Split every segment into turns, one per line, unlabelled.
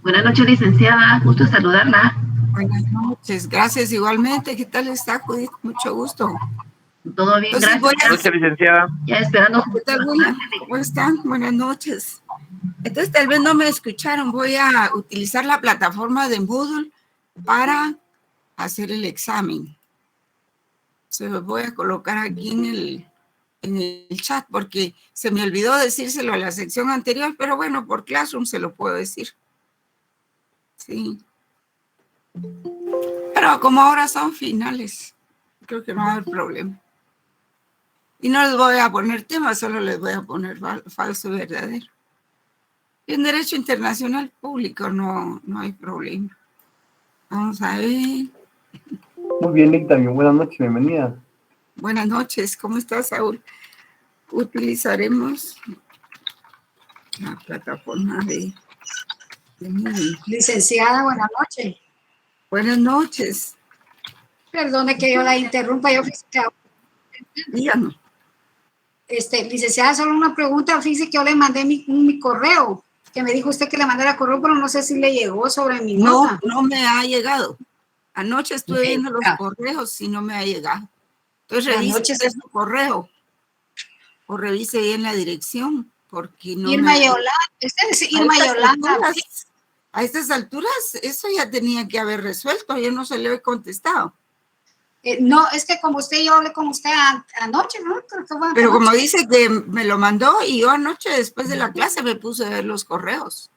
Buenas noches, licenciada. Gusto saludarla.
Buenas noches. Gracias igualmente. ¿Qué tal está, Judith? Mucho gusto.
Todo bien,
Entonces,
gracias.
Buenas noches, licenciada.
Ya esperando.
¿Qué tal, William? ¿Cómo están? Buenas noches. Entonces, tal vez no me escucharon. Voy a utilizar la plataforma de Moodle para hacer el examen. Se los voy a colocar aquí en el chat porque se me olvidó decírselo a la sección anterior, pero bueno, por Classroom se lo puedo decir. Sí. Pero como ahora son finales, creo que no va a haber problema. Y no les voy a poner temas, solo les voy a poner falso y verdadero. Y en derecho internacional público no hay problema. Vamos a ver.
Muy bien, Nick, también. Buenas noches, bienvenida.
Buenas noches, ¿cómo estás, Saúl? Utilizaremos la plataforma de Moodle.
Licenciada, buenas noches.
Buenas noches.
Perdone que yo la interrumpa.
Díganos.
Licenciada, solo una pregunta. Fíjese que yo le mandé mi correo, que me dijo usted que le mandara correo, pero no sé si le llegó sobre mi nota.
No me ha llegado. Anoche estuve viendo los correos y no me ha llegado. Entonces revise su correo o revise bien la dirección, porque no
Irma Yolanda, Irma Yolanda.
A estas alturas, eso ya tenía que haber resuelto, yo no se le he contestado.
No, es que como yo hablé con usted anoche, ¿no? Creo que fue
pero como dice que me lo mandó y yo anoche después de la clase me puse a ver los correos.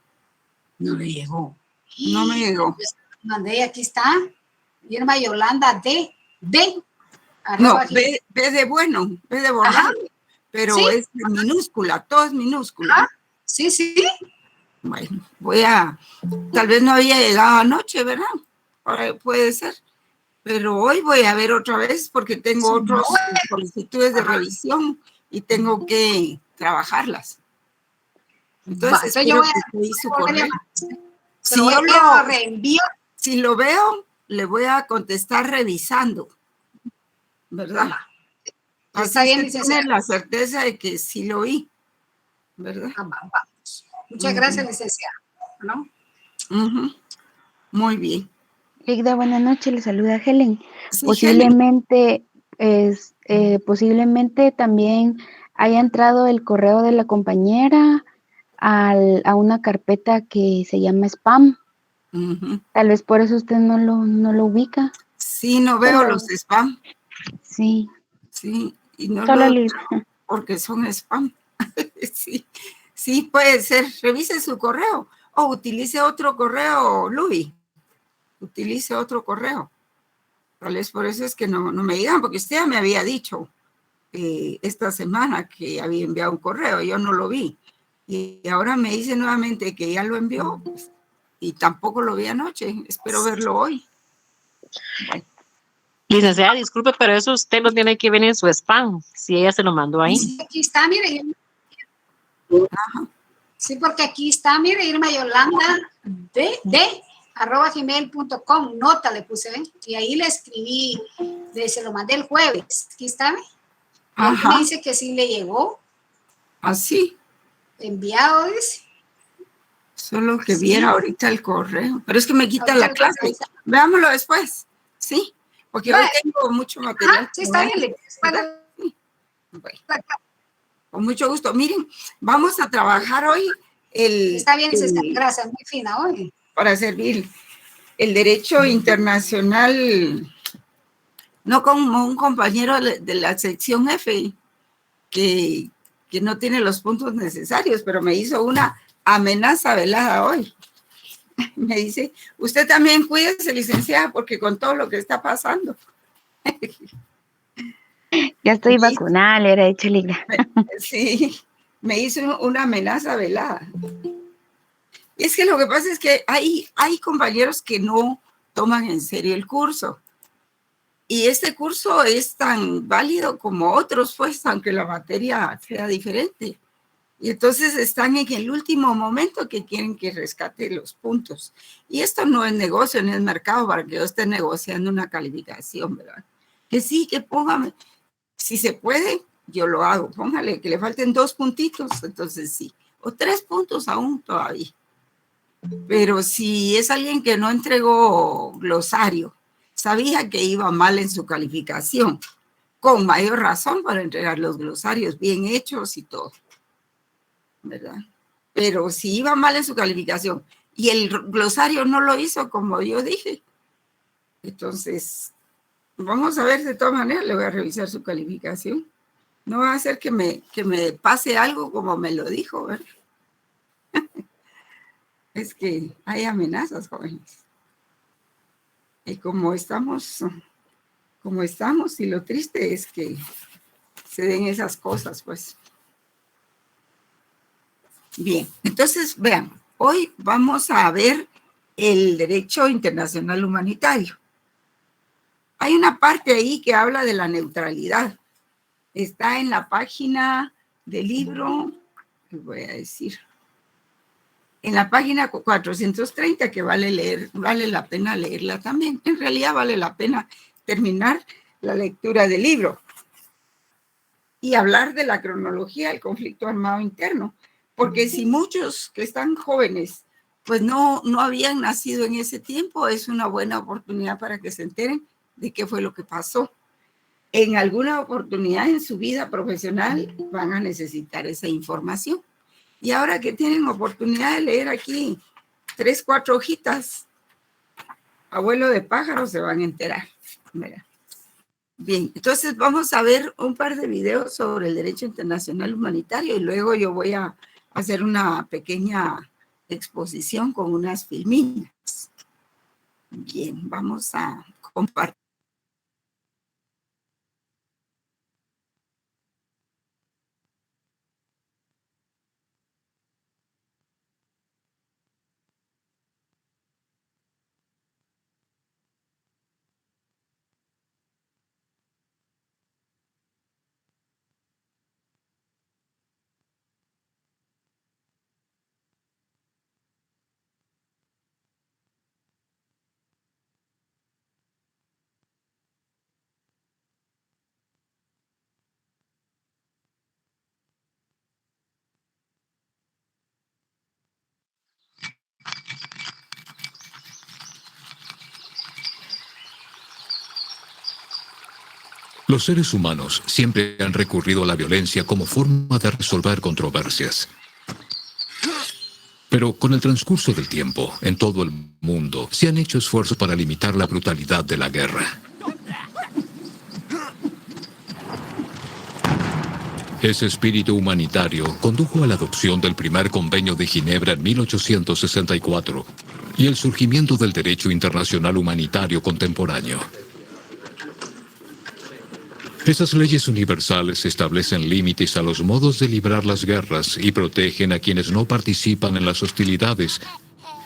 No le llegó.
No me llegó.
Mandé, aquí está. Irma Yolanda D.
No, B de bueno, B de borrar, pero ¿sí? Es minúscula, todo es minúscula.
Sí.
Bueno, tal vez no había llegado anoche, ¿verdad? Puede ser. Pero hoy voy a ver otra vez porque tengo otras solicitudes de revisión y tengo que trabajarlas. Entonces, yo voy a su correo. Si lo veo, le voy a contestar revisando, ¿verdad?
Está bien,
tener la certeza de que sí lo vi, ¿verdad?
Vamos. Muchas gracias, licenciada. ¿No?
Muy bien.
Ligda, buenas noches, le saluda Helen.
Sí,
posiblemente también haya entrado el correo de la compañera a una carpeta que se llama spam. Tal vez por eso usted no lo ubica.
Sí, no veo los spam.
Sí.
Sí, y no
solo
porque son spam. Sí, puede ser. Revise su correo o utilice otro correo, Luis. Utilice otro correo. Tal vez por eso es que no me digan, porque usted ya me había dicho esta semana que había enviado un correo, yo no lo vi. Y ahora me dice nuevamente que ya lo envió, pues, y tampoco lo vi anoche. Espero verlo hoy. Bueno.
Licenciada, disculpe, pero eso usted lo tiene que ver en su spam, si ella se lo mandó ahí.
Sí, aquí está, mire. Sí, porque aquí está, mire, Irma Yolanda @gmail.com, nota le puse, ¿ven? Y ahí le escribí, se lo mandé el jueves. Aquí está, ¿ven? Me dice que sí le llegó.
¿Así?
Enviado, dice.
Solo que viera ahorita el correo. Pero es que me quita la clase. Veámoslo después. Sí, porque hoy tengo mucho material.
Sí, está bien.
Bueno, con mucho gusto. Miren, vamos a trabajar hoy
Está bien, gracias, muy fina hoy.
Para servir el derecho internacional, no como un compañero de la sección F, que no tiene los puntos necesarios, pero me hizo una amenaza velada hoy. Me dice, usted también cuídese, licenciada, porque con todo lo que está pasando.
Ya estoy vacunada, le era dicho Ligra.
Sí, me hizo una amenaza velada. Y es que lo que pasa es que hay compañeros que no toman en serio el curso. Y este curso es tan válido como otros, pues, aunque la materia sea diferente. Y entonces están en el último momento que quieren que rescate los puntos. Y esto no es negocio, no es mercado para que yo esté negociando una calificación, ¿verdad? Que sí, que póngame. Si se puede, yo lo hago. Póngale que le falten 2 puntitos, entonces sí. O 3 puntos aún todavía. Pero si es alguien que no entregó glosario, sabía que iba mal en su calificación, con mayor razón para entregar los glosarios bien hechos y todo, ¿verdad? Pero si iba mal en su calificación y el glosario no lo hizo como yo dije, entonces vamos a ver, de todas maneras le voy a revisar su calificación. No va a hacer que me pase algo como me lo dijo, ¿verdad? Es que hay amenazas, jóvenes. Y como estamos, y lo triste es que se den esas cosas, pues. Bien, entonces, vean, hoy vamos a ver el derecho internacional humanitario. Hay una parte ahí que habla de la neutralidad. Está en la página del libro, les voy a decir, en la página 430, que vale la pena leerla también. En realidad vale la pena terminar la lectura del libro y hablar de la cronología del conflicto armado interno, porque si muchos que están jóvenes pues no habían nacido en ese tiempo, es una buena oportunidad para que se enteren de qué fue lo que pasó. En alguna oportunidad en su vida profesional van a necesitar esa información. Y ahora que tienen oportunidad de leer aquí 3, 4 hojitas, abuelo de pájaros se van a enterar. Mira. Bien, entonces vamos a ver un par de videos sobre el derecho internacional humanitario y luego yo voy a hacer una pequeña exposición con unas filminas. Bien, vamos a compartir.
Los seres humanos siempre han recurrido a la violencia como forma de resolver controversias. Pero con el transcurso del tiempo, en todo el mundo, se han hecho esfuerzos para limitar la brutalidad de la guerra. Ese espíritu humanitario condujo a la adopción del primer Convenio de Ginebra en 1864 y el surgimiento del derecho internacional humanitario contemporáneo. Esas leyes universales establecen límites a los modos de librar las guerras y protegen a quienes no participan en las hostilidades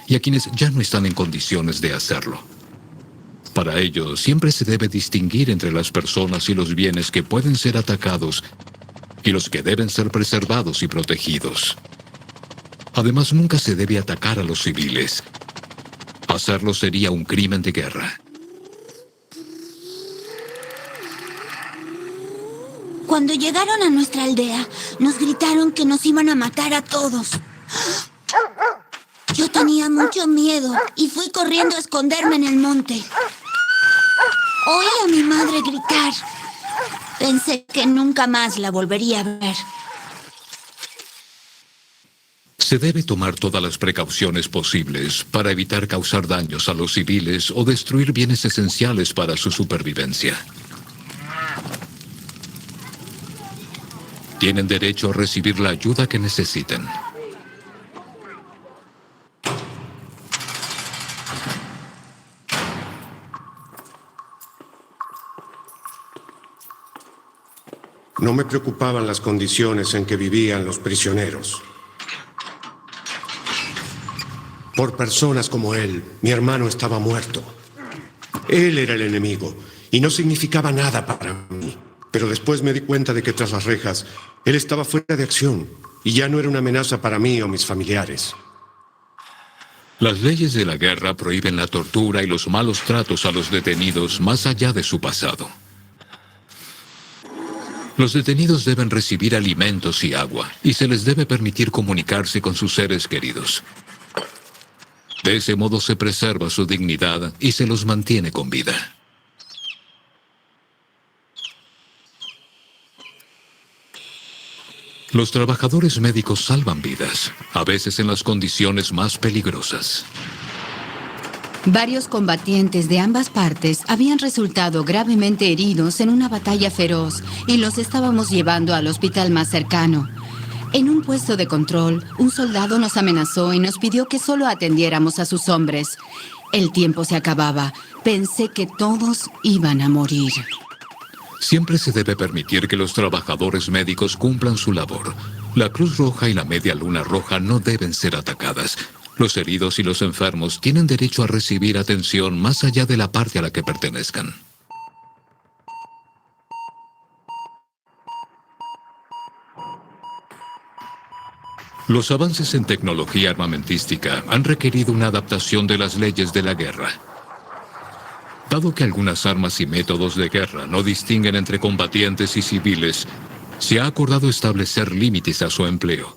y a quienes ya no están en condiciones de hacerlo. Para ello, siempre se debe distinguir entre las personas y los bienes que pueden ser atacados y los que deben ser preservados y protegidos. Además, nunca se debe atacar a los civiles. Hacerlo sería un crimen de guerra.
Cuando llegaron a nuestra aldea, nos gritaron que nos iban a matar a todos. Yo tenía mucho miedo y fui corriendo a esconderme en el monte. Oí a mi madre gritar. Pensé que nunca más la volvería a ver.
Se debe tomar todas las precauciones posibles para evitar causar daños a los civiles o destruir bienes esenciales para su supervivencia. Tienen derecho a recibir la ayuda que necesiten.
No me preocupaban las condiciones en que vivían los prisioneros. Por personas como él, mi hermano estaba muerto. Él era el enemigo y no significaba nada para mí. Pero después me di cuenta de que tras las rejas, él estaba fuera de acción y ya no era una amenaza para mí o mis familiares.
Las leyes de la guerra prohíben la tortura y los malos tratos a los detenidos más allá de su pasado. Los detenidos deben recibir alimentos y agua, y se les debe permitir comunicarse con sus seres queridos. De ese modo se preserva su dignidad y se los mantiene con vida. Los trabajadores médicos salvan vidas, a veces en las condiciones más peligrosas.
Varios combatientes de ambas partes habían resultado gravemente heridos en una batalla feroz y los estábamos llevando al hospital más cercano. En un puesto de control, un soldado nos amenazó y nos pidió que solo atendiéramos a sus hombres. El tiempo se acababa. Pensé que todos iban a morir.
Siempre se debe permitir que los trabajadores médicos cumplan su labor. La Cruz Roja y la Media Luna Roja no deben ser atacadas. Los heridos y los enfermos tienen derecho a recibir atención más allá de la parte a la que pertenezcan. Los avances en tecnología armamentística han requerido una adaptación de las leyes de la guerra. Dado que algunas armas y métodos de guerra no distinguen entre combatientes y civiles, se ha acordado establecer límites a su empleo.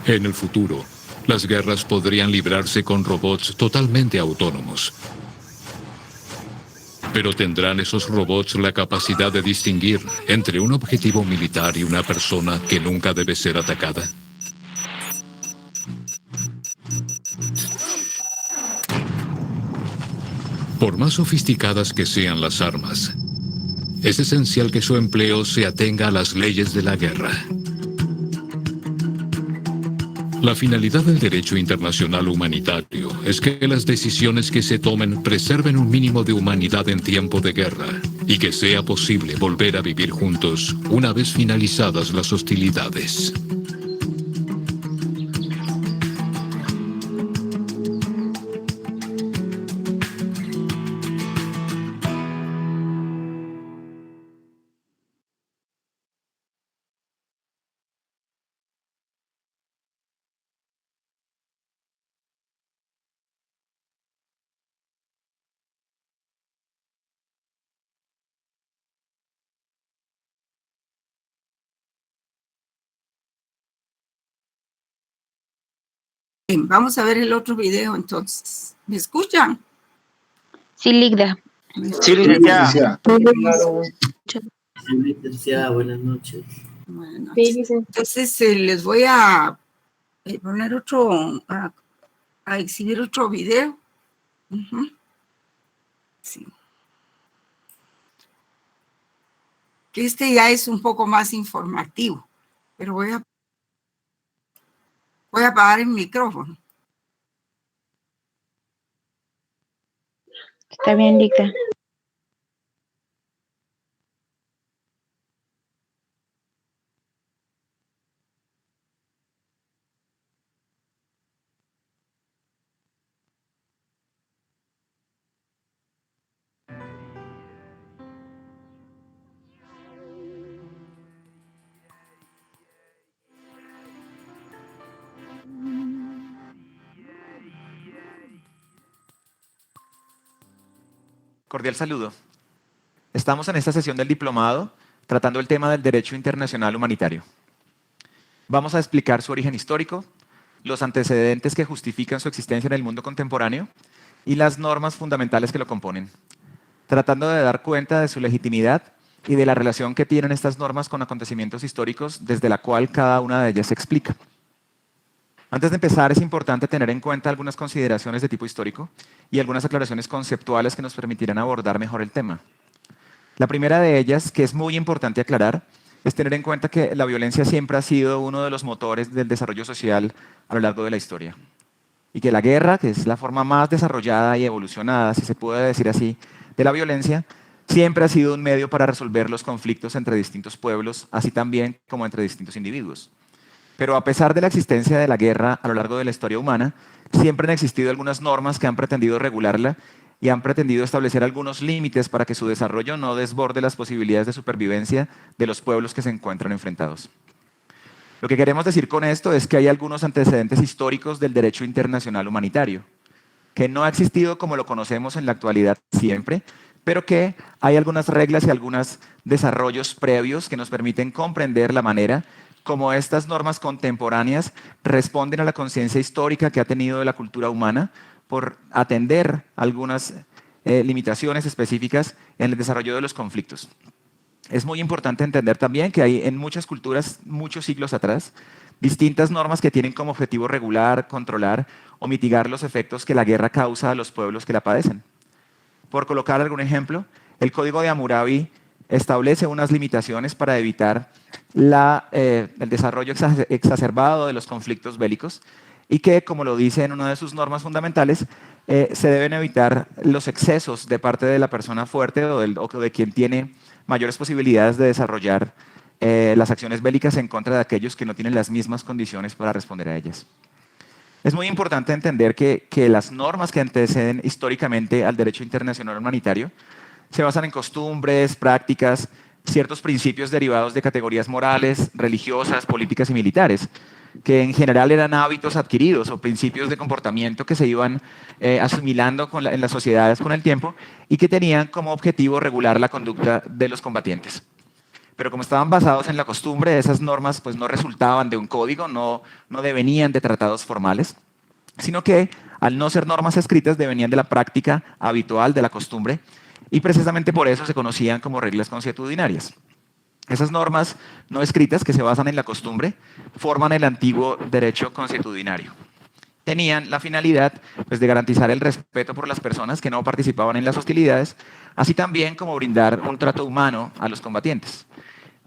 En el futuro, las guerras podrían librarse con robots totalmente autónomos. Pero ¿tendrán esos robots la capacidad de distinguir entre un objetivo militar y una persona que nunca debe ser atacada? Por más sofisticadas que sean las armas, es esencial que su empleo se atenga a las leyes de la guerra. La finalidad del derecho internacional humanitario es que las decisiones que se tomen preserven un mínimo de humanidad en tiempo de guerra y que sea posible volver a vivir juntos una vez finalizadas las hostilidades.
Bien, vamos a ver el otro video entonces. ¿Me escuchan?
Sí, Ligda.
Sí, licenciada.
Licenciada, buenas noches.
Buenas noches. Entonces les voy a poner otro, a exhibir otro video. Sí. Este ya es un poco más informativo, pero voy a apagar el micrófono.
Está bien, Ligda.
Cordial saludo. Estamos en esta sesión del diplomado tratando el tema del derecho internacional humanitario. Vamos a explicar su origen histórico, los antecedentes que justifican su existencia en el mundo contemporáneo y las normas fundamentales que lo componen, tratando de dar cuenta de su legitimidad y de la relación que tienen estas normas con acontecimientos históricos desde la cual cada una de ellas se explica. Antes de empezar, es importante tener en cuenta algunas consideraciones de tipo histórico y algunas aclaraciones conceptuales que nos permitirán abordar mejor el tema. La primera de ellas, que es muy importante aclarar, es tener en cuenta que la violencia siempre ha sido uno de los motores del desarrollo social a lo largo de la historia. Y que la guerra, que es la forma más desarrollada y evolucionada, si se puede decir así, de la violencia, siempre ha sido un medio para resolver los conflictos entre distintos pueblos, así también como entre distintos individuos. Pero a pesar de la existencia de la guerra a lo largo de la historia humana, siempre han existido algunas normas que han pretendido regularla y han pretendido establecer algunos límites para que su desarrollo no desborde las posibilidades de supervivencia de los pueblos que se encuentran enfrentados. Lo que queremos decir con esto es que hay algunos antecedentes históricos del derecho internacional humanitario, que no ha existido como lo conocemos en la actualidad siempre, pero que hay algunas reglas y algunos desarrollos previos que nos permiten comprender la manera como estas normas contemporáneas responden a la conciencia histórica que ha tenido de la cultura humana por atender algunas limitaciones específicas en el desarrollo de los conflictos. Es muy importante entender también que hay en muchas culturas, muchos siglos atrás, distintas normas que tienen como objetivo regular, controlar o mitigar los efectos que la guerra causa a los pueblos que la padecen. Por colocar algún ejemplo, el Código de Hammurabi establece unas limitaciones para evitar el desarrollo exacerbado de los conflictos bélicos y que, como lo dice en una de sus normas fundamentales, se deben evitar los excesos de parte de la persona fuerte o de quien tiene mayores posibilidades de desarrollar las acciones bélicas en contra de aquellos que no tienen las mismas condiciones para responder a ellas. Es muy importante entender que las normas que anteceden históricamente al derecho internacional humanitario se basan en costumbres, prácticas, ciertos principios derivados de categorías morales, religiosas, políticas y militares, que en general eran hábitos adquiridos o principios de comportamiento que se iban asimilando en las sociedades con el tiempo y que tenían como objetivo regular la conducta de los combatientes. Pero como estaban basados en la costumbre, esas normas pues, no resultaban de un código, no devenían de tratados formales, sino que al no ser normas escritas devenían de la práctica habitual de la costumbre y precisamente por eso se conocían como reglas consuetudinarias. Esas normas no escritas que se basan en la costumbre forman el antiguo derecho consuetudinario. Tenían la finalidad pues, de garantizar el respeto por las personas que no participaban en las hostilidades, así también como brindar un trato humano a los combatientes.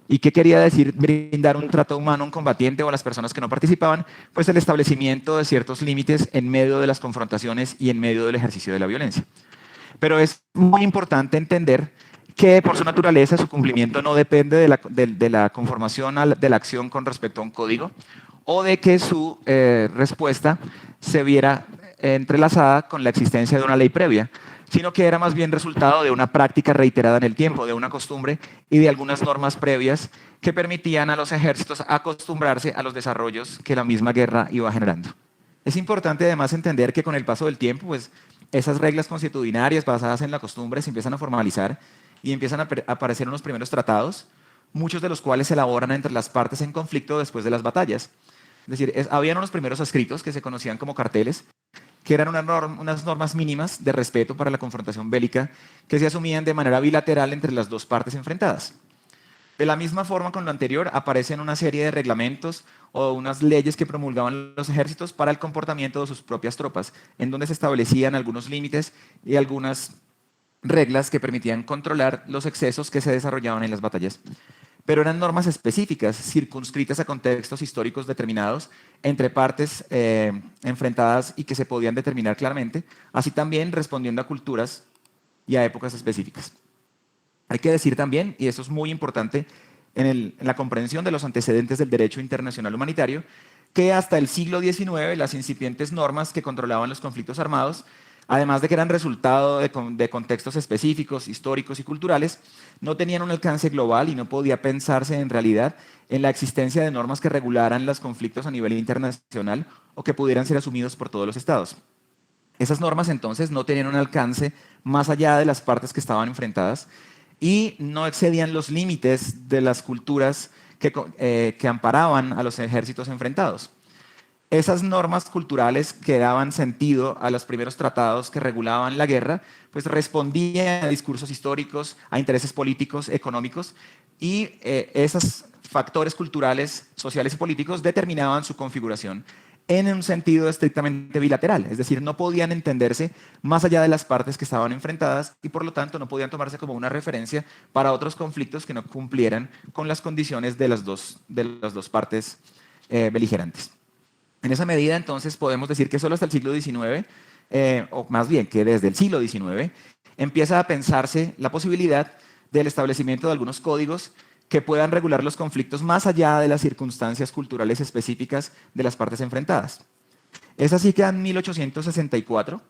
¿Y qué quería decir brindar un trato humano a un combatiente o a las personas que no participaban? Pues el establecimiento de ciertos límites en medio de las confrontaciones y en medio del ejercicio de la violencia. Pero es muy importante entender que por su naturaleza su cumplimiento no depende de la conformación de la acción con respecto a un código o de que su respuesta se viera entrelazada con la existencia de una ley previa, sino que era más bien resultado de una práctica reiterada en el tiempo, de una costumbre y de algunas normas previas que permitían a los ejércitos acostumbrarse a los desarrollos que la misma guerra iba generando. Es importante además entender que con el paso del tiempo, pues, esas reglas consuetudinarias basadas en la costumbre se empiezan a formalizar y empiezan a aparecer unos primeros tratados, muchos de los cuales se elaboran entre las partes en conflicto después de las batallas. Es decir, habían unos primeros escritos que se conocían como carteles, que eran unas normas mínimas de respeto para la confrontación bélica que se asumían de manera bilateral entre las dos partes enfrentadas. De la misma forma con lo anterior, aparecen una serie de reglamentos o unas leyes que promulgaban los ejércitos para el comportamiento de sus propias tropas, en donde se establecían algunos límites y algunas reglas que permitían controlar los excesos que se desarrollaban en las batallas. Pero eran normas específicas, circunscritas a contextos históricos determinados, entre partes enfrentadas y que se podían determinar claramente, así también respondiendo a culturas y a épocas específicas. Hay que decir también, y eso es muy importante en la comprensión de los antecedentes del derecho internacional humanitario, que hasta el siglo XIX las incipientes normas que controlaban los conflictos armados, además de que eran resultado de contextos específicos, históricos y culturales, no tenían un alcance global y no podía pensarse en realidad en la existencia de normas que regularan los conflictos a nivel internacional o que pudieran ser asumidos por todos los estados. Esas normas entonces no tenían un alcance más allá de las partes que estaban enfrentadas y no excedían los límites de las culturas que amparaban a los ejércitos enfrentados. Esas normas culturales que daban sentido a los primeros tratados que regulaban la guerra, pues respondían a discursos históricos, a intereses políticos, económicos, y esos factores culturales, sociales y políticos determinaban su configuración en un sentido estrictamente bilateral, es decir, no podían entenderse más allá de las partes que estaban enfrentadas y por lo tanto no podían tomarse como una referencia para otros conflictos que no cumplieran con las condiciones de las dos partes beligerantes. En esa medida, entonces, podemos decir que solo hasta el siglo XIX, o más bien que desde el siglo XIX, empieza a pensarse la posibilidad del establecimiento de algunos códigos que puedan regular los conflictos más allá de las circunstancias culturales específicas de las partes enfrentadas. Es así que en 1864,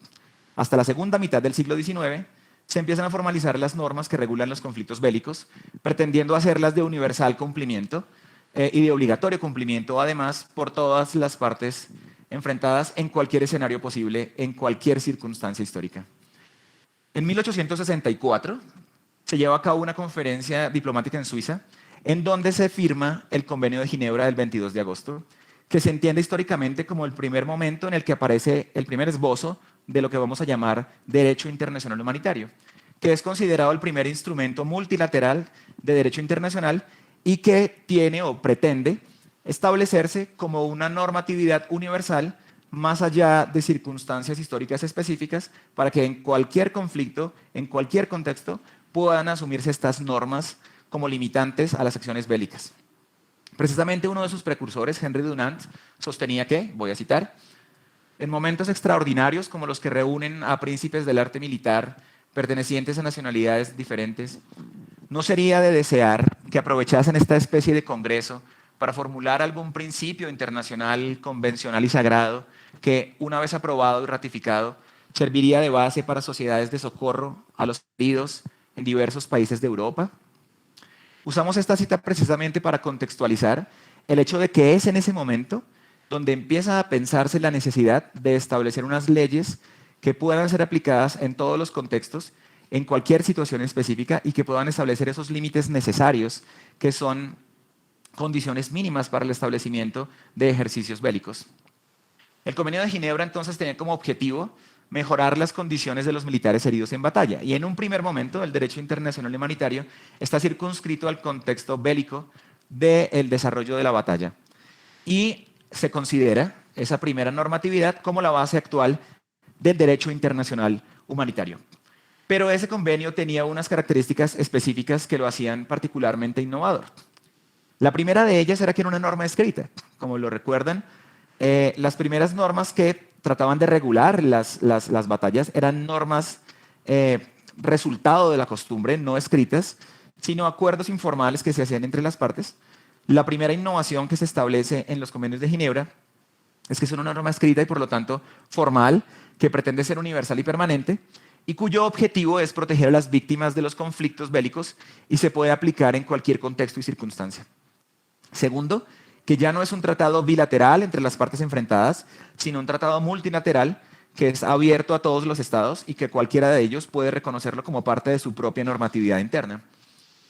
hasta la segunda mitad del siglo XIX, se empiezan a formalizar las normas que regulan los conflictos bélicos, pretendiendo hacerlas de universal cumplimiento y de obligatorio cumplimiento, además, por todas las partes enfrentadas en cualquier escenario posible, en cualquier circunstancia histórica. En 1864 se lleva a cabo una conferencia diplomática en Suiza, en donde se firma el Convenio de Ginebra del 22 de agosto, que se entiende históricamente como el primer momento en el que aparece el primer esbozo de lo que vamos a llamar derecho internacional humanitario, que es considerado el primer instrumento multilateral de derecho internacional y que tiene o pretende establecerse como una normatividad universal más allá de circunstancias históricas específicas para que en cualquier conflicto, en cualquier contexto, puedan asumirse estas normas como limitantes a las acciones bélicas. Precisamente uno de sus precursores, Henry Dunant, sostenía que, voy a citar, en momentos extraordinarios como los que reúnen a príncipes del arte militar pertenecientes a nacionalidades diferentes, no sería de desear que aprovechasen esta especie de congreso para formular algún principio internacional, convencional y sagrado que, una vez aprobado y ratificado, serviría de base para sociedades de socorro a los heridos en diversos países de Europa. Usamos esta cita precisamente para contextualizar el hecho de que es en ese momento donde empieza a pensarse la necesidad de establecer unas leyes que puedan ser aplicadas en todos los contextos, en cualquier situación específica y que puedan establecer esos límites necesarios que son condiciones mínimas para el establecimiento de ejercicios bélicos. El Convenio de Ginebra entonces tenía como objetivo mejorar las condiciones de los militares heridos en batalla. Y en un primer momento, el derecho internacional humanitario está circunscrito al contexto bélico del desarrollo de la batalla. Y se considera esa primera normatividad como la base actual del derecho internacional humanitario. Pero ese convenio tenía unas características específicas que lo hacían particularmente innovador. La primera de ellas era que era una norma escrita. Como lo recuerdan, las primeras normas que trataban de regular las batallas eran normas resultado de la costumbre, no escritas, sino acuerdos informales que se hacían entre las partes. La primera innovación que se establece en los convenios de Ginebra es que es una norma escrita y por lo tanto formal, que pretende ser universal y permanente, y cuyo objetivo es proteger a las víctimas de los conflictos bélicos y se puede aplicar en cualquier contexto y circunstancia. Segundo, que ya no es un tratado bilateral entre las partes enfrentadas, sino un tratado multilateral que es abierto a todos los estados y que cualquiera de ellos puede reconocerlo como parte de su propia normatividad interna.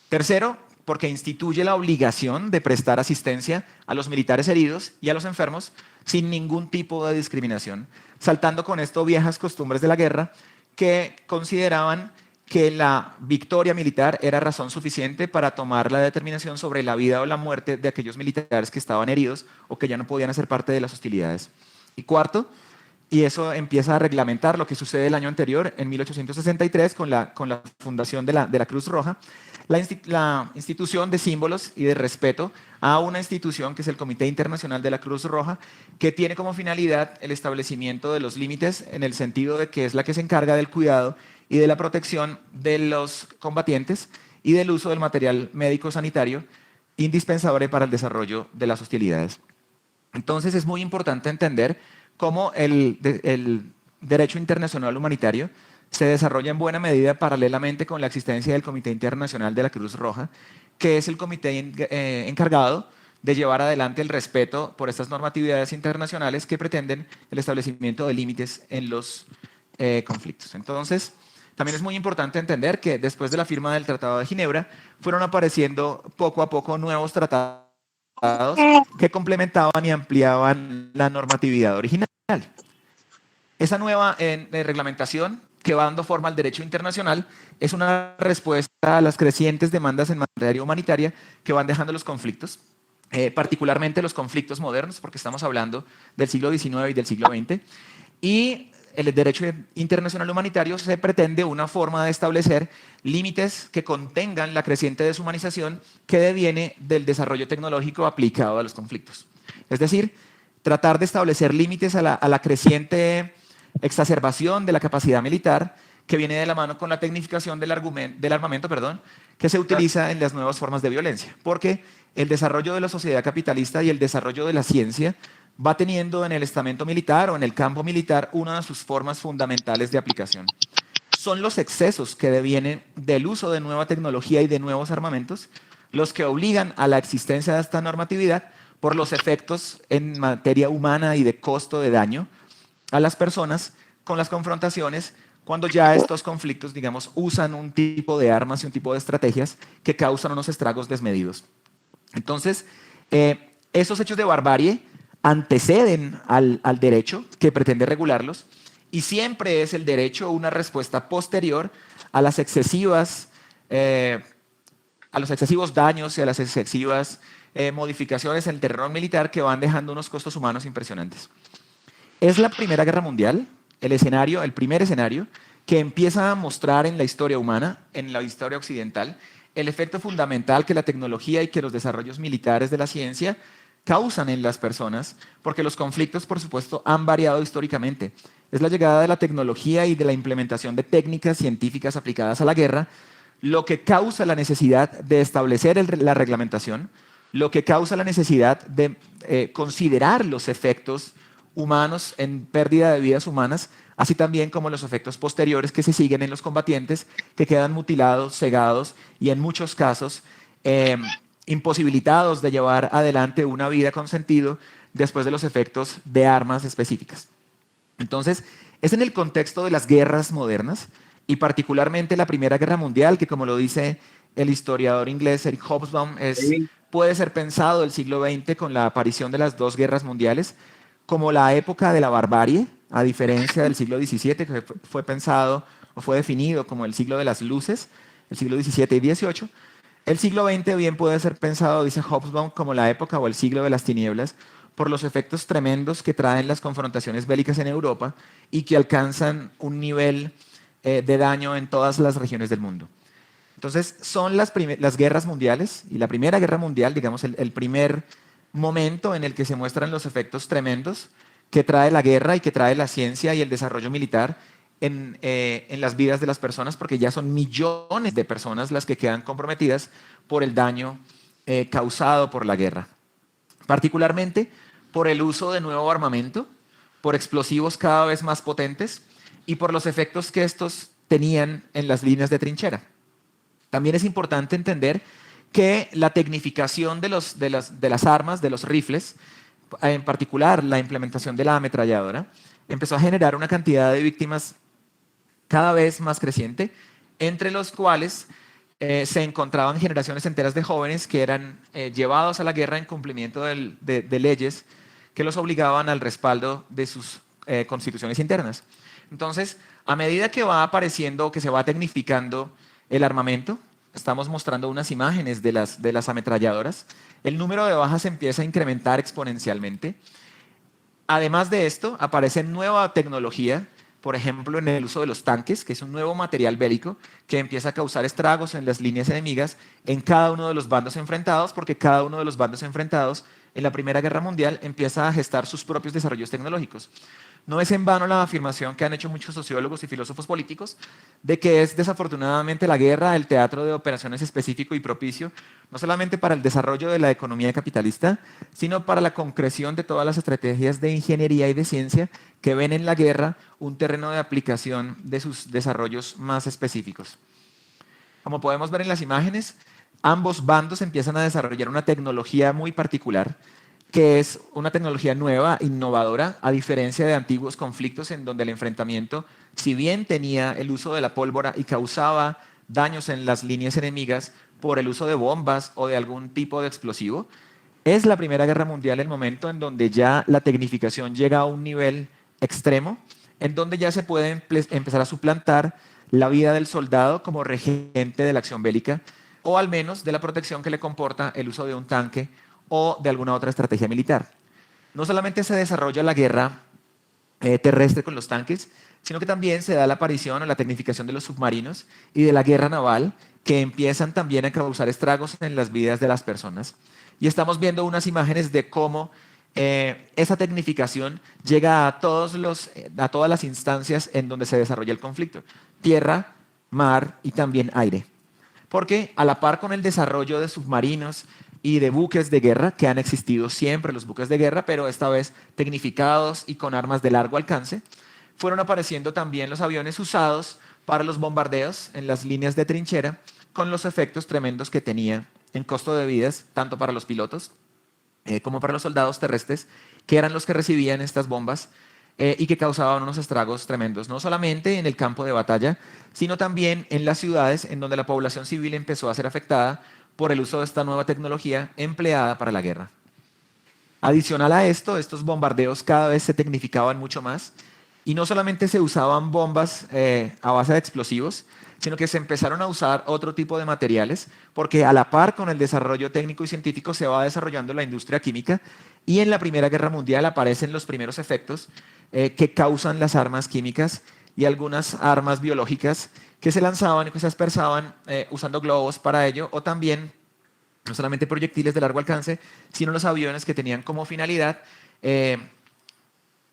Tercero, porque instituye la obligación de prestar asistencia a los militares heridos y a los enfermos sin ningún tipo de discriminación, saltando con esto viejas costumbres de la guerra que consideraban que la victoria militar era razón suficiente para tomar la determinación sobre la vida o la muerte de aquellos militares que estaban heridos o que ya no podían hacer parte de las hostilidades. Y cuarto, y eso empieza a reglamentar lo que sucede el año anterior, en 1863, con la fundación de la Cruz Roja, la institución de símbolos y de respeto a una institución que es el Comité Internacional de la Cruz Roja, que tiene como finalidad el establecimiento de los límites en el sentido de que es la que se encarga del cuidado y de la protección de los combatientes y del uso del material médico-sanitario indispensable para el desarrollo de las hostilidades. Entonces es muy importante entender cómo el derecho internacional humanitario se desarrolla en buena medida paralelamente con la existencia del Comité Internacional de la Cruz Roja, que es el comité encargado de llevar adelante el respeto por estas normatividades internacionales que pretenden el establecimiento de límites en los conflictos. Entonces, también es muy importante entender que después de la firma del Tratado de Ginebra, fueron apareciendo poco a poco nuevos tratados que complementaban y ampliaban la normatividad original. Esa nueva reglamentación que va dando forma al derecho internacional es una respuesta a las crecientes demandas en materia humanitaria que van dejando los conflictos, particularmente los conflictos modernos, porque estamos hablando del siglo XIX y del siglo XX, y el derecho internacional humanitario se pretende una forma de establecer límites que contengan la creciente deshumanización que deviene del desarrollo tecnológico aplicado a los conflictos. Es decir, tratar de establecer límites a la creciente exacerbación de la capacidad militar que viene de la mano con la tecnificación del armamento, que se utiliza en las nuevas formas de violencia, porque el desarrollo de la sociedad capitalista y el desarrollo de la ciencia va teniendo en el estamento militar o en el campo militar una de sus formas fundamentales de aplicación. Son los excesos que devienen del uso de nueva tecnología y de nuevos armamentos los que obligan a la existencia de esta normatividad por los efectos en materia humana y de costo de daño a las personas con las confrontaciones cuando ya estos conflictos, digamos, usan un tipo de armas y un tipo de estrategias que causan unos estragos desmedidos. Entonces, esos hechos de barbarie anteceden al derecho que pretende regularlos y siempre es el derecho una respuesta posterior a los excesivos daños y a las excesivas modificaciones en el terreno militar que van dejando unos costos humanos impresionantes. Es la Primera Guerra Mundial, el primer escenario que empieza a mostrar en la historia humana, en la historia occidental, el efecto fundamental que la tecnología y que los desarrollos militares de la ciencia causan en las personas, porque los conflictos, por supuesto, han variado históricamente. Es la llegada de la tecnología y de la implementación de técnicas científicas aplicadas a la guerra lo que causa la necesidad de establecer la reglamentación, lo que causa la necesidad de considerar los efectos humanos en pérdida de vidas humanas, así también como los efectos posteriores que se siguen en los combatientes, que quedan mutilados, cegados y en muchos casos imposibilitados de llevar adelante una vida con sentido después de los efectos de armas específicas. Entonces, es en el contexto de las guerras modernas y particularmente la Primera Guerra Mundial, que como lo dice el historiador inglés Eric Hobsbawm, puede ser pensado el siglo XX con la aparición de las dos guerras mundiales como la época de la barbarie, a diferencia del siglo XVII, que fue pensado o fue definido como el siglo de las luces, el siglo XVII y XVIII. El siglo XX bien puede ser pensado, dice Hobsbawm, como la época o el siglo de las tinieblas, por los efectos tremendos que traen las confrontaciones bélicas en Europa y que alcanzan un nivel de daño en todas las regiones del mundo. Entonces, son las guerras mundiales y la Primera Guerra Mundial, digamos, el primer momento en el que se muestran los efectos tremendos que trae la guerra y que trae la ciencia y el desarrollo militar en las vidas de las personas, porque ya son millones de personas las que quedan comprometidas por el daño causado por la guerra. Particularmente por el uso de nuevo armamento, por explosivos cada vez más potentes y por los efectos que estos tenían en las líneas de trinchera. También es importante entender que la tecnificación de las armas, de los rifles, en particular la implementación de la ametralladora, empezó a generar una cantidad de víctimas cada vez más creciente, entre los cuales se encontraban generaciones enteras de jóvenes que eran llevados a la guerra en cumplimiento de leyes que los obligaban al respaldo de sus constituciones internas. Entonces, a medida que va apareciendo, que se va tecnificando el armamento, estamos mostrando unas imágenes de las ametralladoras, el número de bajas empieza a incrementar exponencialmente. Además de esto, aparece nueva tecnología, por ejemplo, en el uso de los tanques, que es un nuevo material bélico que empieza a causar estragos en las líneas enemigas en cada uno de los bandos enfrentados, porque cada uno de los bandos enfrentados en la Primera Guerra Mundial empieza a gestar sus propios desarrollos tecnológicos. No es en vano la afirmación que han hecho muchos sociólogos y filósofos políticos de que es desafortunadamente la guerra el teatro de operaciones específico y propicio, no solamente para el desarrollo de la economía capitalista, sino para la concreción de todas las estrategias de ingeniería y de ciencia que ven en la guerra un terreno de aplicación de sus desarrollos más específicos. Como podemos ver en las imágenes, ambos bandos empiezan a desarrollar una tecnología muy particular, que es una tecnología nueva, innovadora, a diferencia de antiguos conflictos en donde el enfrentamiento, si bien tenía el uso de la pólvora y causaba daños en las líneas enemigas por el uso de bombas o de algún tipo de explosivo, es la Primera Guerra Mundial el momento en donde ya la tecnificación llega a un nivel extremo, en donde ya se puede empezar a suplantar la vida del soldado como regente de la acción bélica, o al menos de la protección que le comporta el uso de un tanque o de alguna otra estrategia militar. No solamente se desarrolla la guerra terrestre con los tanques, sino que también se da la aparición o la tecnificación de los submarinos y de la guerra naval, que empiezan también a causar estragos en las vidas de las personas. Y estamos viendo unas imágenes de cómo esa tecnificación llega a todas las instancias en donde se desarrolla el conflicto: tierra, mar y también aire. Porque a la par con el desarrollo de submarinos y de buques de guerra, que han existido siempre los buques de guerra, pero esta vez tecnificados y con armas de largo alcance, fueron apareciendo también los aviones usados para los bombardeos en las líneas de trinchera, con los efectos tremendos que tenía en costo de vidas, tanto para los pilotos como para los soldados terrestres, que eran los que recibían estas bombas y que causaban unos estragos tremendos, no solamente en el campo de batalla, sino también en las ciudades en donde la población civil empezó a ser afectada por el uso de esta nueva tecnología empleada para la guerra. Adicional a esto, estos bombardeos cada vez se tecnificaban mucho más y no solamente se usaban bombas a base de explosivos, sino que se empezaron a usar otro tipo de materiales, porque a la par con el desarrollo técnico y científico se va desarrollando la industria química y en la Primera Guerra Mundial aparecen los primeros efectos que causan las armas químicas y algunas armas biológicas que se lanzaban y que se aspersaban usando globos para ello, o también no solamente proyectiles de largo alcance, sino los aviones que tenían como finalidad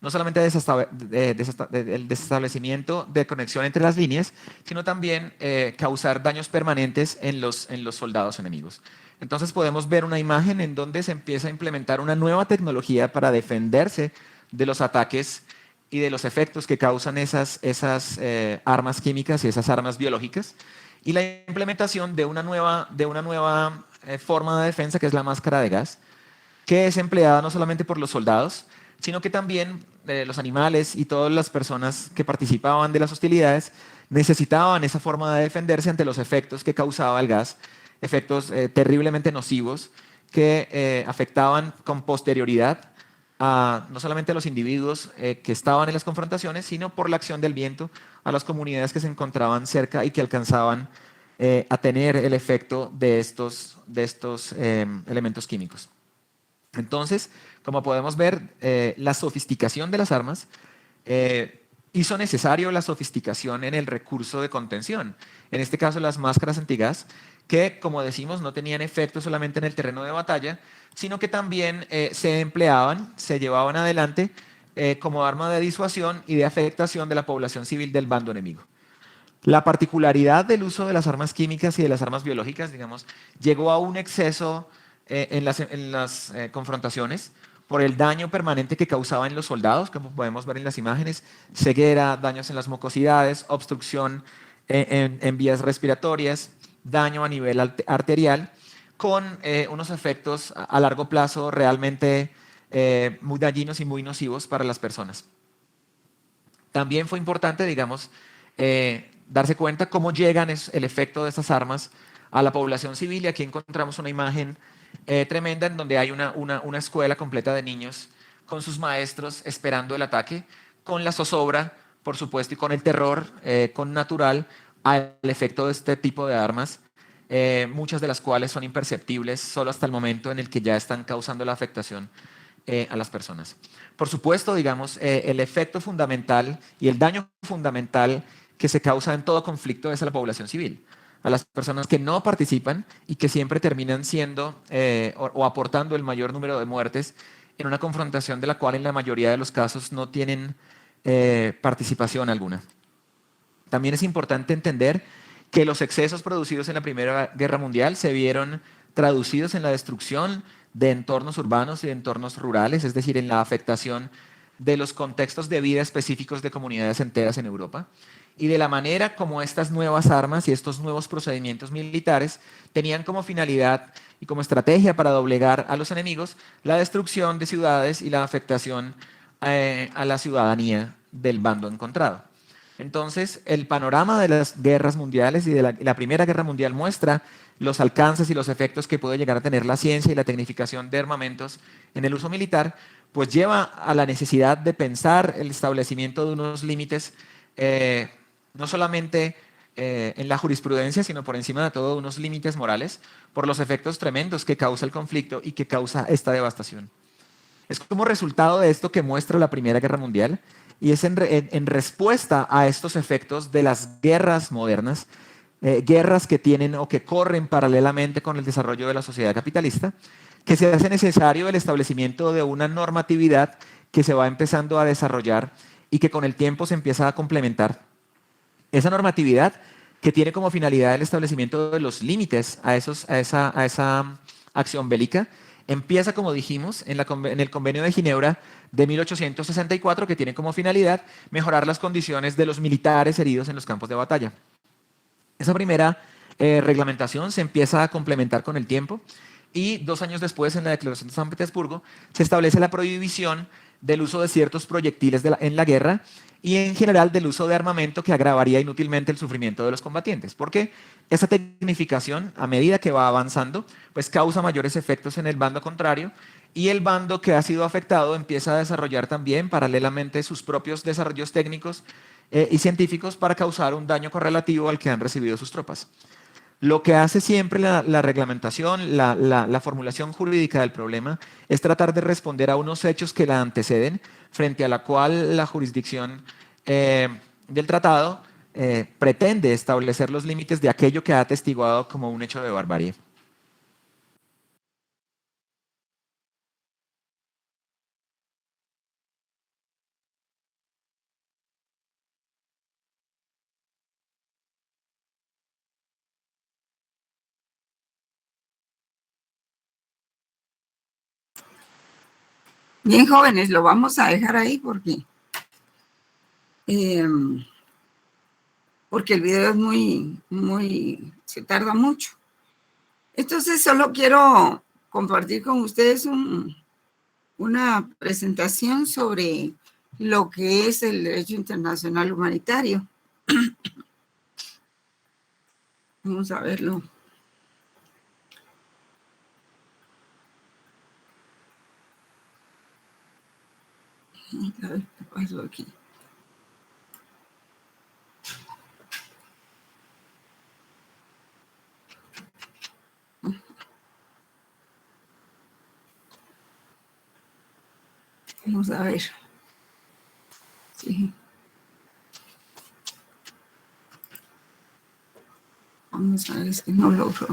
no solamente el desestablecimiento de conexión entre las líneas, sino también causar daños permanentes en los soldados enemigos. Entonces podemos ver una imagen en donde se empieza a implementar una nueva tecnología para defenderse de los ataques y de los efectos que causan esas armas químicas y esas armas biológicas, y la implementación de una nueva forma de defensa, que es la máscara de gas, que es empleada no solamente por los soldados, sino que también los animales y todas las personas que participaban de las hostilidades necesitaban esa forma de defenderse ante los efectos que causaba el gas, efectos terriblemente nocivos que afectaban con posterioridad no solamente a los individuos que estaban en las confrontaciones, sino por la acción del viento a las comunidades que se encontraban cerca y que alcanzaban a tener el efecto de estos elementos químicos. Entonces, como podemos ver, la sofisticación de las armas hizo necesario la sofisticación en el recurso de contención. En este caso, las máscaras antigas, que, como decimos, no tenían efecto solamente en el terreno de batalla, sino que también se empleaban, se llevaban adelante como arma de disuasión y de afectación de la población civil del bando enemigo. La particularidad del uso de las armas químicas y de las armas biológicas, digamos, llegó a un exceso en las confrontaciones por el daño permanente que causaba en los soldados, como podemos ver en las imágenes: ceguera, daños en las mucosidades, obstrucción en vías respiratorias, daño a nivel arterial, con unos efectos a largo plazo realmente muy dañinos y muy nocivos para las personas. También fue importante, digamos, darse cuenta cómo llegan el efecto de estas armas a la población civil, y aquí encontramos una imagen tremenda en donde hay una escuela completa de niños con sus maestros esperando el ataque, con la zozobra, por supuesto, y con el terror con natural al efecto de este tipo de armas, muchas de las cuales son imperceptibles solo hasta el momento en el que ya están causando la afectación a las personas. Por supuesto, digamos, el efecto fundamental y el daño fundamental que se causa en todo conflicto es a la población civil, a las personas que no participan y que siempre terminan siendo o aportando el mayor número de muertes en una confrontación de la cual en la mayoría de los casos no tienen participación alguna. También es importante entender que los excesos producidos en la Primera Guerra Mundial se vieron traducidos en la destrucción de entornos urbanos y de entornos rurales, es decir, en la afectación de los contextos de vida específicos de comunidades enteras en Europa, y de la manera como estas nuevas armas y estos nuevos procedimientos militares tenían como finalidad y como estrategia para doblegar a los enemigos la destrucción de ciudades y la afectación a la ciudadanía del bando encontrado. Entonces, el panorama de las guerras mundiales y de la Primera Guerra Mundial muestra los alcances y los efectos que puede llegar a tener la ciencia y la tecnificación de armamentos en el uso militar, pues lleva a la necesidad de pensar el establecimiento de unos límites, no solamente en la jurisprudencia, sino por encima de todo unos límites morales, por los efectos tremendos que causa el conflicto y que causa esta devastación. Es como resultado de esto que muestra la Primera Guerra Mundial, y es en respuesta a estos efectos de las guerras modernas, guerras que tienen o que corren paralelamente con el desarrollo de la sociedad capitalista, que se hace necesario el establecimiento de una normatividad que se va empezando a desarrollar y que con el tiempo se empieza a complementar. Esa normatividad que tiene como finalidad el establecimiento de los límites a esa acción bélica, empieza, como dijimos, en el Convenio de Ginebra de 1864, que tiene como finalidad mejorar las condiciones de los militares heridos en los campos de batalla. Esa primera reglamentación se empieza a complementar con el tiempo y 2 años después, en la Declaración de San Petersburgo, se establece la prohibición del uso de ciertos proyectiles en la guerra y en general del uso de armamento que agravaría inútilmente el sufrimiento de los combatientes, porque esa tecnificación, a medida que va avanzando, pues causa mayores efectos en el bando contrario, y el bando que ha sido afectado empieza a desarrollar también paralelamente sus propios desarrollos técnicos y científicos para causar un daño correlativo al que han recibido sus tropas. Lo que hace siempre la reglamentación, la formulación jurídica del problema, es tratar de responder a unos hechos que la anteceden, frente a la cual la jurisdicción del tratado pretende establecer los límites de aquello que ha atestiguado como un hecho de barbarie.
Bien, jóvenes, lo vamos a dejar ahí porque el video es muy, se tarda mucho. Entonces, solo quiero compartir con ustedes una presentación sobre lo que es el derecho internacional humanitario. Vamos a verlo. A ver qué pasó aquí. Vamos a ver. Sí. Vamos a ver, es que no logro.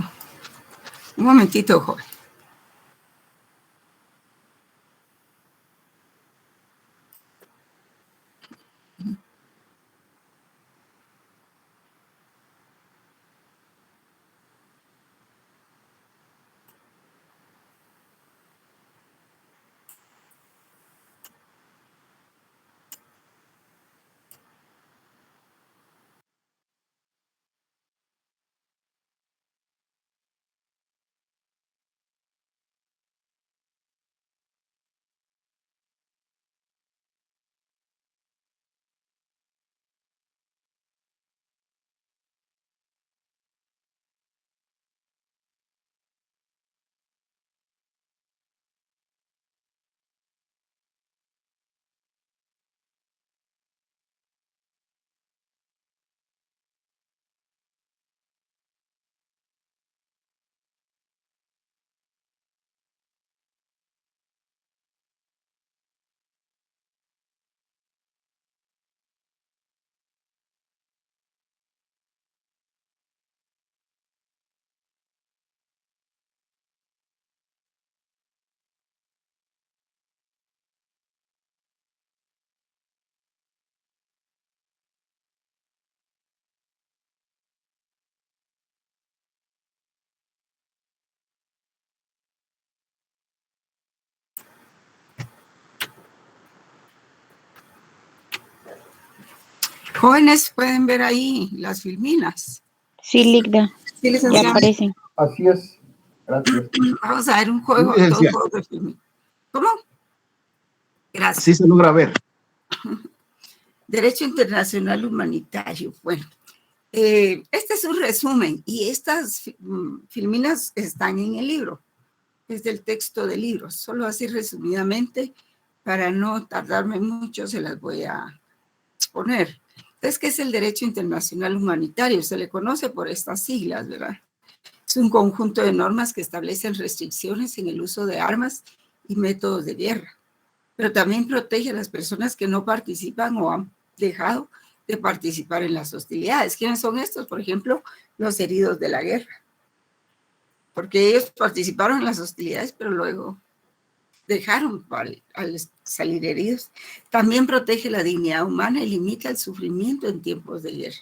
Un momentito, joven. Jóvenes, pueden ver ahí las filminas.
Sí, Ligda,
Sí,
ya
licenciada.
aparecen.
Así es. Gracias.
Vamos a ver un juego,
Sí,
dos
licenciada.
juegos de filmina. ¿Cómo? Gracias.
Sí se logra ver.
Derecho internacional humanitario. Bueno, este es un resumen y estas filminas están en el libro. Es del texto del libro. Solo así resumidamente, para no tardarme mucho, se las voy a exponer. Entonces, ¿qué es el derecho internacional humanitario? Se le conoce por estas siglas, ¿verdad? Es un conjunto de normas que establecen restricciones en el uso de armas y métodos de guerra, pero también protege a las personas que no participan o han dejado de participar en las hostilidades. ¿Quiénes son estos? Por ejemplo, los heridos de la guerra, porque ellos participaron en las hostilidades, pero luego dejaron al salir heridos. También protege la dignidad humana y limita el sufrimiento en tiempos de guerra.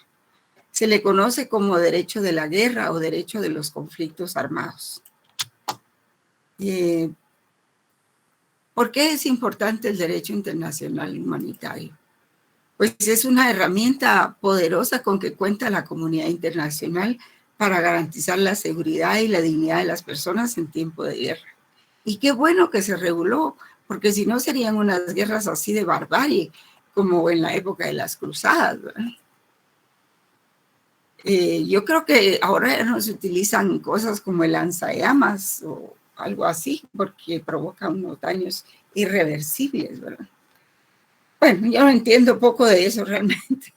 Se le conoce como derecho de la guerra o derecho de los conflictos armados. ¿Por qué es importante el derecho internacional humanitario? Pues es una herramienta poderosa con que cuenta la comunidad internacional para garantizar la seguridad y la dignidad de las personas en tiempo de guerra. Y qué bueno que se reguló, porque si no serían unas guerras así de barbarie, como en la época de las cruzadas, ¿verdad? Yo creo que ahora ya no se utilizan cosas como el lanzallamas o algo así, porque provoca unos daños irreversibles, ¿verdad? Bueno, yo no entiendo poco de eso realmente.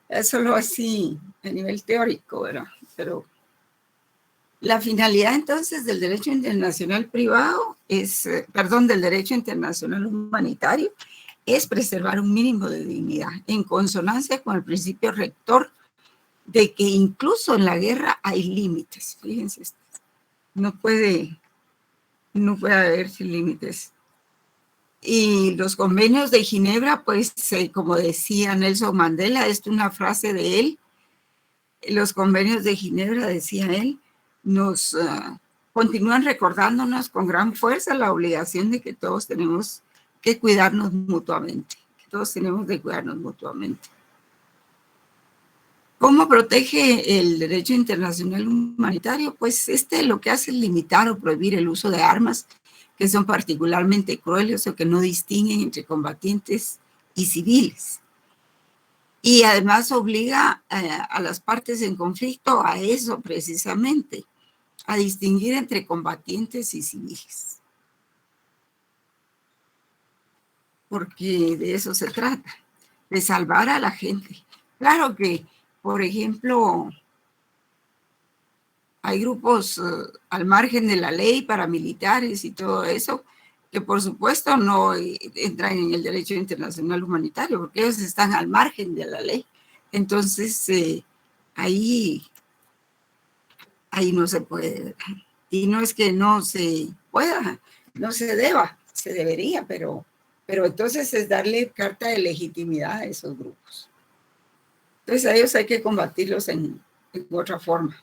Es solo así a nivel teórico, ¿verdad? Pero la finalidad entonces del derecho internacional privado es, del derecho internacional humanitario, es preservar un mínimo de dignidad en consonancia con el principio rector de que incluso en la guerra hay límites. Fíjense, no puede haber sin límites. Y los convenios de Ginebra, pues, como decía Nelson Mandela, es una frase de él, los convenios de Ginebra, decía él, nos continúan recordándonos con gran fuerza la obligación de que todos tenemos que cuidarnos mutuamente, ¿Cómo protege el derecho internacional humanitario? Pues lo que hace es limitar o prohibir el uso de armas que son particularmente crueles o que no distinguen entre combatientes y civiles. Y además obliga a las partes en conflicto a eso precisamente, a distinguir entre combatientes y civiles. Porque de eso se trata, de salvar a la gente. Claro que, por ejemplo, hay grupos al margen de la ley, paramilitares y todo eso, que por supuesto no entran en el derecho internacional humanitario, porque ellos están al margen de la ley. Entonces, ahí no se puede. Y no es que no se pueda, no se deba, se debería, pero entonces es darle carta de legitimidad a esos grupos. Entonces a ellos hay que combatirlos en otra forma.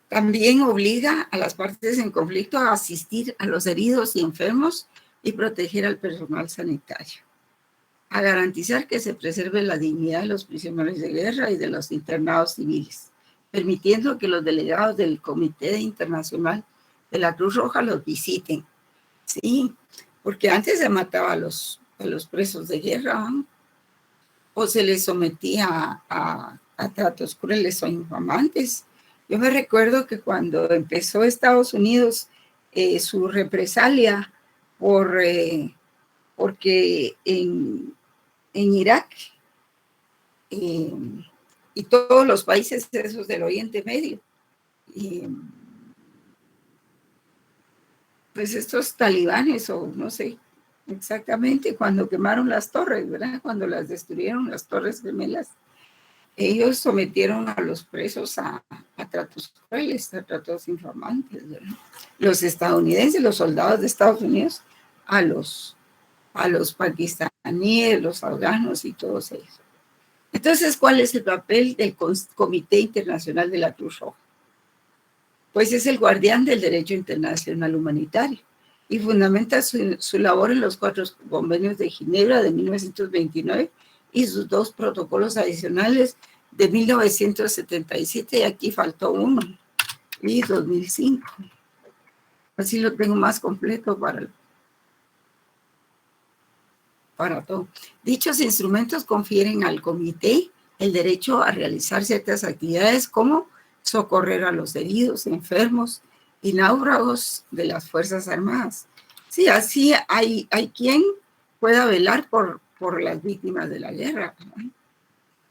También obliga a las partes en conflicto a asistir a los heridos y enfermos y proteger al personal sanitario, a garantizar que se preserve la dignidad de los prisioneros de guerra y de los internados civiles, permitiendo que los delegados del Comité Internacional de la Cruz Roja los visiten. Sí, porque antes se mataba a los presos de guerra, ¿no? O se les sometía a tratos crueles o infamantes. Yo me recuerdo que cuando empezó Estados Unidos su represalia porque en Irak y todos los países esos del Oriente Medio, pues estos talibanes, o no sé exactamente, cuando quemaron las torres, ¿verdad? Cuando las destruyeron, las torres gemelas, ellos sometieron a los presos a tratos crueles, a tratos infamantes, ¿verdad? Los estadounidenses, los soldados de Estados Unidos, a los pakistaníes, los afganos y todos ellos. Entonces, ¿cuál es el papel del Comité Internacional de la Cruz Roja? Pues es el guardián del derecho internacional humanitario y fundamenta su labor en los 4 convenios de Ginebra de 1929 y sus 2 protocolos adicionales de 1977, y aquí faltó uno, y 2005. Así lo tengo más completo para todo. Dichos instrumentos confieren al comité el derecho a realizar ciertas actividades como socorrer a los heridos, enfermos y náufragos de las Fuerzas Armadas. Sí, así hay quien pueda velar por las víctimas de la guerra, ¿no?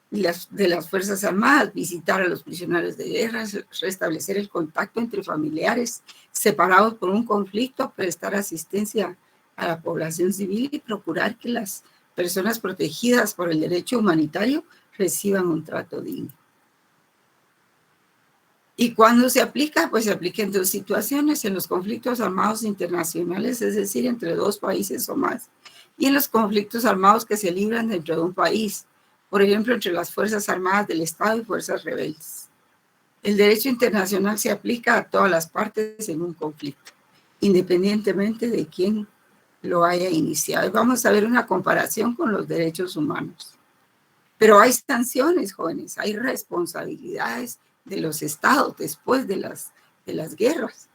Y de las Fuerzas Armadas, visitar a los prisioneros de guerra, restablecer el contacto entre familiares separados por un conflicto, prestar asistencia a la población civil y procurar que las personas protegidas por el derecho humanitario reciban un trato digno. ¿Y cuándo se aplica? Pues se aplica en 2 situaciones: en los conflictos armados internacionales, es decir, entre 2 países o más, y en los conflictos armados que se libran dentro de un país, por ejemplo, entre las Fuerzas Armadas del Estado y fuerzas rebeldes. El derecho internacional se aplica a todas las partes en un conflicto, independientemente de quién lo haya iniciado. Y vamos a ver una comparación con los derechos humanos. Pero hay sanciones, jóvenes, hay responsabilidades los estados después de las guerras.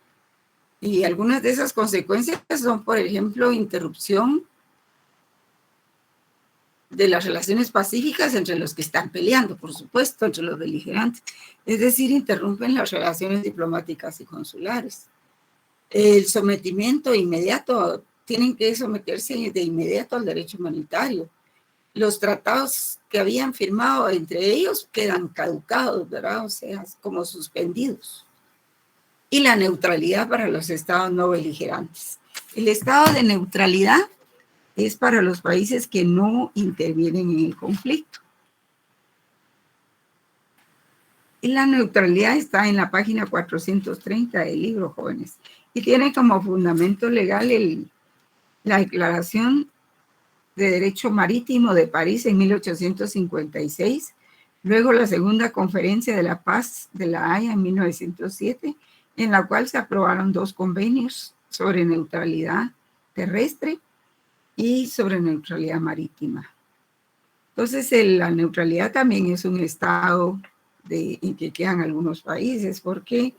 Y algunas de esas consecuencias son, por ejemplo, interrupción de las relaciones pacíficas entre los que están peleando, por supuesto, entre los beligerantes. Es decir, interrumpen las relaciones diplomáticas y consulares. El sometimiento inmediato, tienen que someterse de inmediato al derecho humanitario. Los tratados que habían firmado entre ellos quedan caducados, ¿verdad? O sea, como suspendidos. Y la neutralidad para los estados no beligerantes. El estado de neutralidad es para los países que no intervienen en el conflicto. Y la neutralidad está en la página 430 del libro, jóvenes. Y tiene como fundamento legal la Declaración de Derecho Marítimo de París en 1856, luego la Segunda Conferencia de la Paz de La Haya en 1907, en la cual se aprobaron 2 convenios sobre neutralidad terrestre y sobre neutralidad marítima. Entonces, la neutralidad también es un estado en que quedan algunos países, porque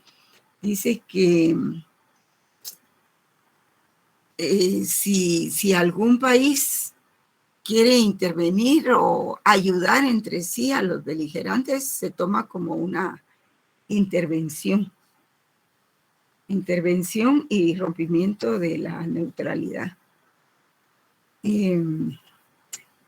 dice que si algún país quiere intervenir o ayudar entre sí a los beligerantes, se toma como una intervención y rompimiento de la neutralidad.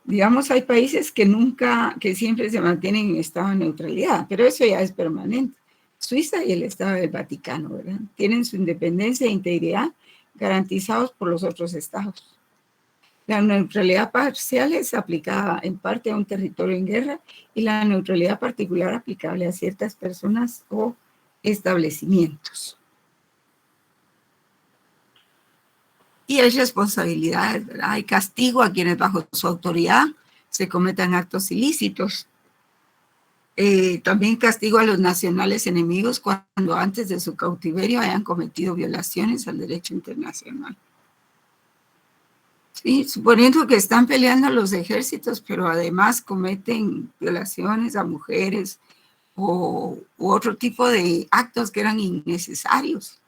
Digamos, hay países que siempre se mantienen en estado de neutralidad, pero eso ya es permanente. Suiza y el Estado del Vaticano, ¿verdad? Tienen su independencia e integridad garantizados por los otros estados. La neutralidad parcial es aplicada en parte a un territorio en guerra y la neutralidad particular aplicable a ciertas personas o establecimientos. Y hay responsabilidades, ¿verdad? Hay castigo a quienes bajo su autoridad se cometan actos ilícitos. También castigo a los nacionales enemigos cuando antes de su cautiverio hayan cometido violaciones al derecho internacional. Sí, suponiendo que están peleando los ejércitos, pero además cometen violaciones a mujeres u otro tipo de actos que eran innecesarios.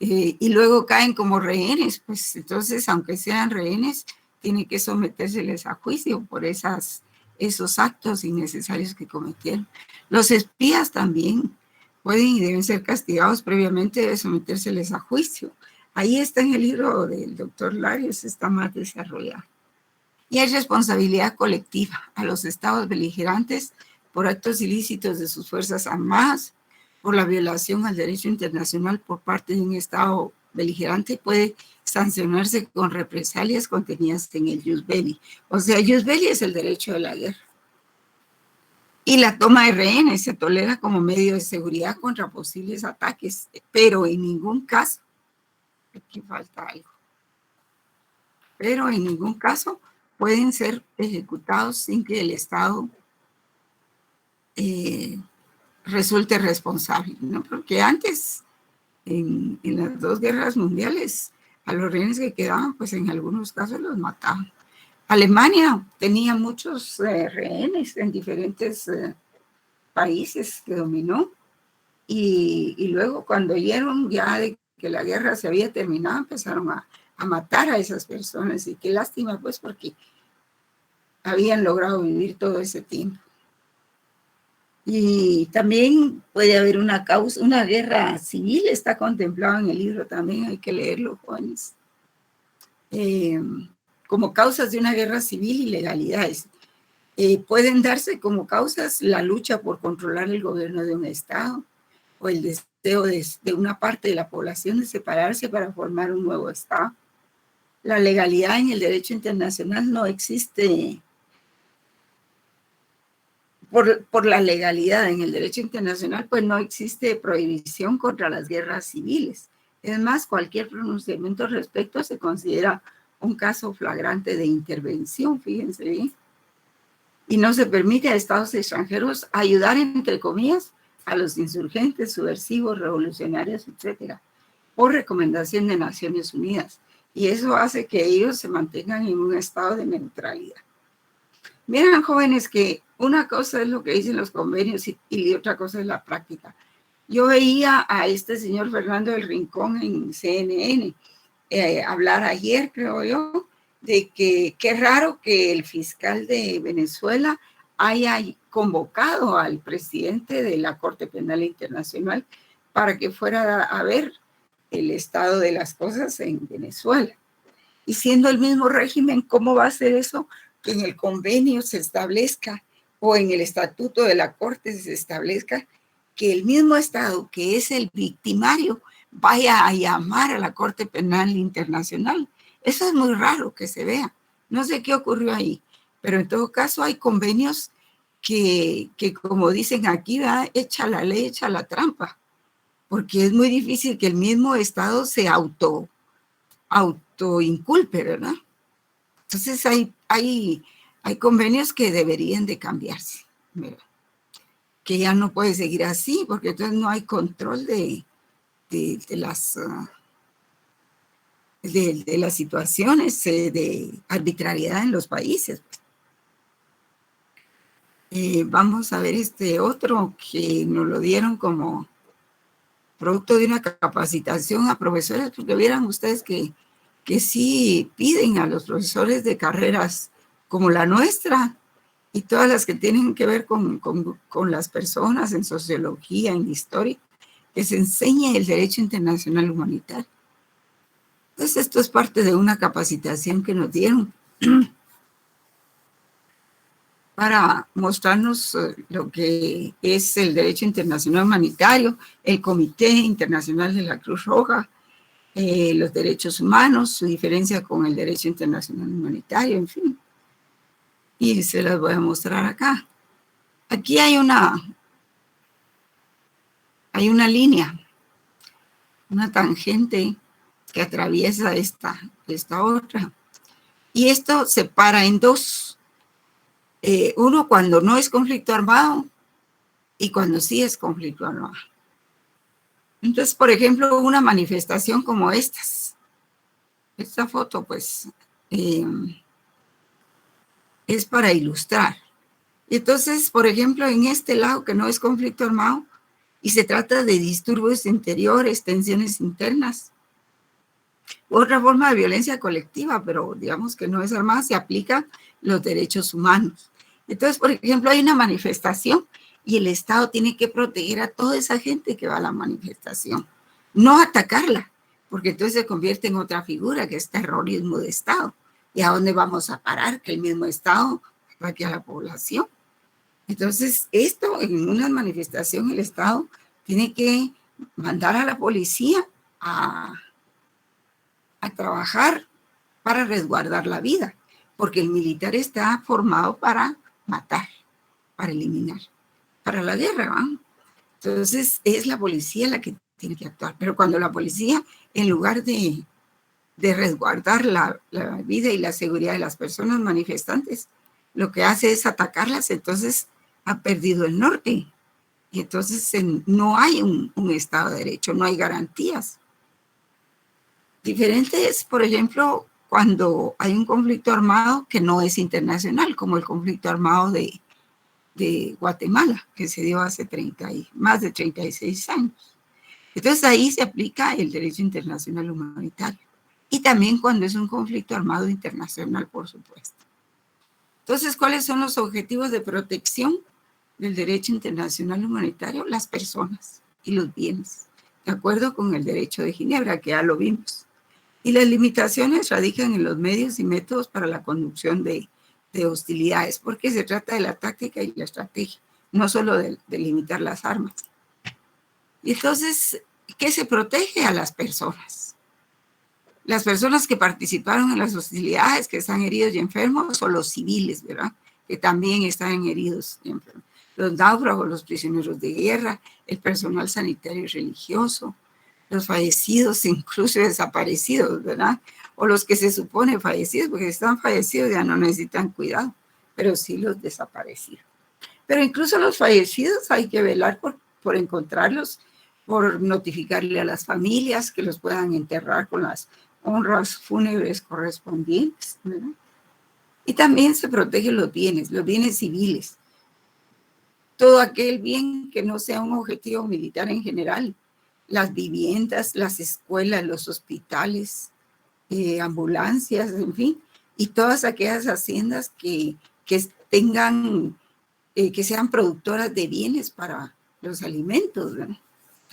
Y luego caen como rehenes, pues entonces, aunque sean rehenes, tiene que sometérseles a juicio por esos actos innecesarios que cometieron. Los espías también pueden y deben ser castigados previamente de sometérseles a juicio. Ahí está en el libro del doctor Larios, está más desarrollado. Y hay responsabilidad colectiva a los estados beligerantes por actos ilícitos de sus fuerzas armadas, por la violación al derecho internacional por parte de un estado beligerante, puede sancionarse con represalias contenidas en el jus belli. O sea, jus belli es el derecho de la guerra. Y la toma de rehenes se tolera como medio de seguridad contra posibles ataques, pero en ningún caso, aquí falta algo, pero en ningún caso pueden ser ejecutados sin que el Estado resulte responsable, ¿no? Porque antes, en las 2 guerras mundiales, a los rehenes que quedaban, pues en algunos casos los mataban. Alemania tenía muchos rehenes en diferentes países que dominó, y luego cuando oyeron ya de que la guerra se había terminado, empezaron a matar a esas personas, y qué lástima, pues, porque habían logrado vivir todo ese tiempo. Y también puede haber una guerra civil, está contemplado en el libro también, hay que leerlo, jóvenes. Como causas de una guerra civil, ilegalidades. Pueden darse como causas la lucha por controlar el gobierno de un estado o el deseo de una parte de la población de separarse para formar un nuevo estado. La legalidad en el derecho internacional no existe. Por la legalidad en el derecho internacional, pues no existe prohibición contra las guerras civiles. Es más, cualquier pronunciamiento al respecto se considera un caso flagrante de intervención, fíjense bien. Y no se permite a estados extranjeros ayudar, entre comillas, a los insurgentes, subversivos, revolucionarios, etcétera, por recomendación de Naciones Unidas. Y eso hace que ellos se mantengan en un estado de neutralidad. Miren, jóvenes, que una cosa es lo que dicen los convenios y otra cosa es la práctica. Yo veía a este señor Fernando del Rincón en CNN hablar ayer, creo yo, de que qué raro que el fiscal de Venezuela haya convocado al presidente de la Corte Penal Internacional para que fuera a ver el estado de las cosas en Venezuela. Y siendo el mismo régimen, ¿cómo va a ser eso? Que en el convenio se establezca o en el estatuto de la Corte se establezca que el mismo Estado, que es el victimario, vaya a llamar a la Corte Penal Internacional. Eso es muy raro que se vea. No sé qué ocurrió ahí, pero en todo caso hay convenios que como dicen aquí, ¿verdad? Echa la ley, echa la trampa, porque es muy difícil que el mismo Estado se autoinculpe, ¿verdad? Entonces hay convenios que deberían de cambiarse, ¿verdad? Que ya no puede seguir así, porque entonces no hay control de las situaciones de arbitrariedad en los países. Vamos a ver este otro que nos lo dieron como producto de una capacitación a profesores, porque vieran ustedes que sí piden a los profesores de carreras como la nuestra y todas las que tienen que ver con las personas en sociología, en historia, que se enseñe el derecho internacional humanitario. Entonces esto es parte de una capacitación que nos dieron para mostrarnos lo que es el derecho internacional humanitario, el Comité Internacional de la Cruz Roja, los derechos humanos, su diferencia con el derecho internacional humanitario, en fin. Y se las voy a mostrar acá. Aquí hay una línea, una tangente que atraviesa esta otra. Y esto se para en dos. Uno cuando no es conflicto armado y cuando sí es conflicto armado. Entonces, por ejemplo, una manifestación como esta foto, pues, es para ilustrar. Entonces, por ejemplo, en este lado que no es conflicto armado y se trata de disturbios interiores, tensiones internas, otra forma de violencia colectiva, pero digamos que no es armada, se aplica los derechos humanos. Entonces, por ejemplo, hay una manifestación y el Estado tiene que proteger a toda esa gente que va a la manifestación, no atacarla, porque entonces se convierte en otra figura que es terrorismo de Estado. ¿Y a dónde vamos a parar? Que el mismo Estado ataque a la población. Entonces, esto en una manifestación, el Estado tiene que mandar a la policía a trabajar para resguardar la vida, porque el militar está formado para matar, para eliminar, para la guerra, ¿no? Entonces, es la policía la que tiene que actuar. Pero cuando la policía, en lugar de resguardar la vida y la seguridad de las personas manifestantes, lo que hace es atacarlas, entonces ha perdido el norte. Y entonces no hay un Estado de Derecho, no hay garantías. Diferente es, por ejemplo, cuando hay un conflicto armado que no es internacional, como el conflicto armado de Guatemala, que se dio hace más de 36 años. Entonces ahí se aplica el derecho internacional humanitario. Y también cuando es un conflicto armado internacional, por supuesto. Entonces, ¿cuáles son los objetivos de protección del derecho internacional humanitario? Las personas y los bienes, de acuerdo con el derecho de Ginebra, que ya lo vimos. Y las limitaciones radican en los medios y métodos para la conducción de hostilidades, porque se trata de la táctica y la estrategia, no solo de limitar las armas. Y entonces, ¿qué se protege a las personas? Las personas que participaron en las hostilidades, que están heridos y enfermos, o los civiles, ¿verdad? Que también están heridos y enfermos. Los náufragos, los prisioneros de guerra, el personal sanitario y religioso, los fallecidos, incluso desaparecidos, ¿verdad? O los que se supone fallecidos, porque si están fallecidos ya no necesitan cuidado, pero sí los desaparecidos. Pero incluso los fallecidos hay que velar por encontrarlos, por notificarle a las familias que los puedan enterrar con las honras fúnebres correspondientes, ¿verdad? Y también se protegen los bienes civiles, todo aquel bien que no sea un objetivo militar en general, las viviendas, las escuelas, los hospitales, ambulancias, en fin, y todas aquellas haciendas que tengan, que sean productoras de bienes para los alimentos, ¿verdad?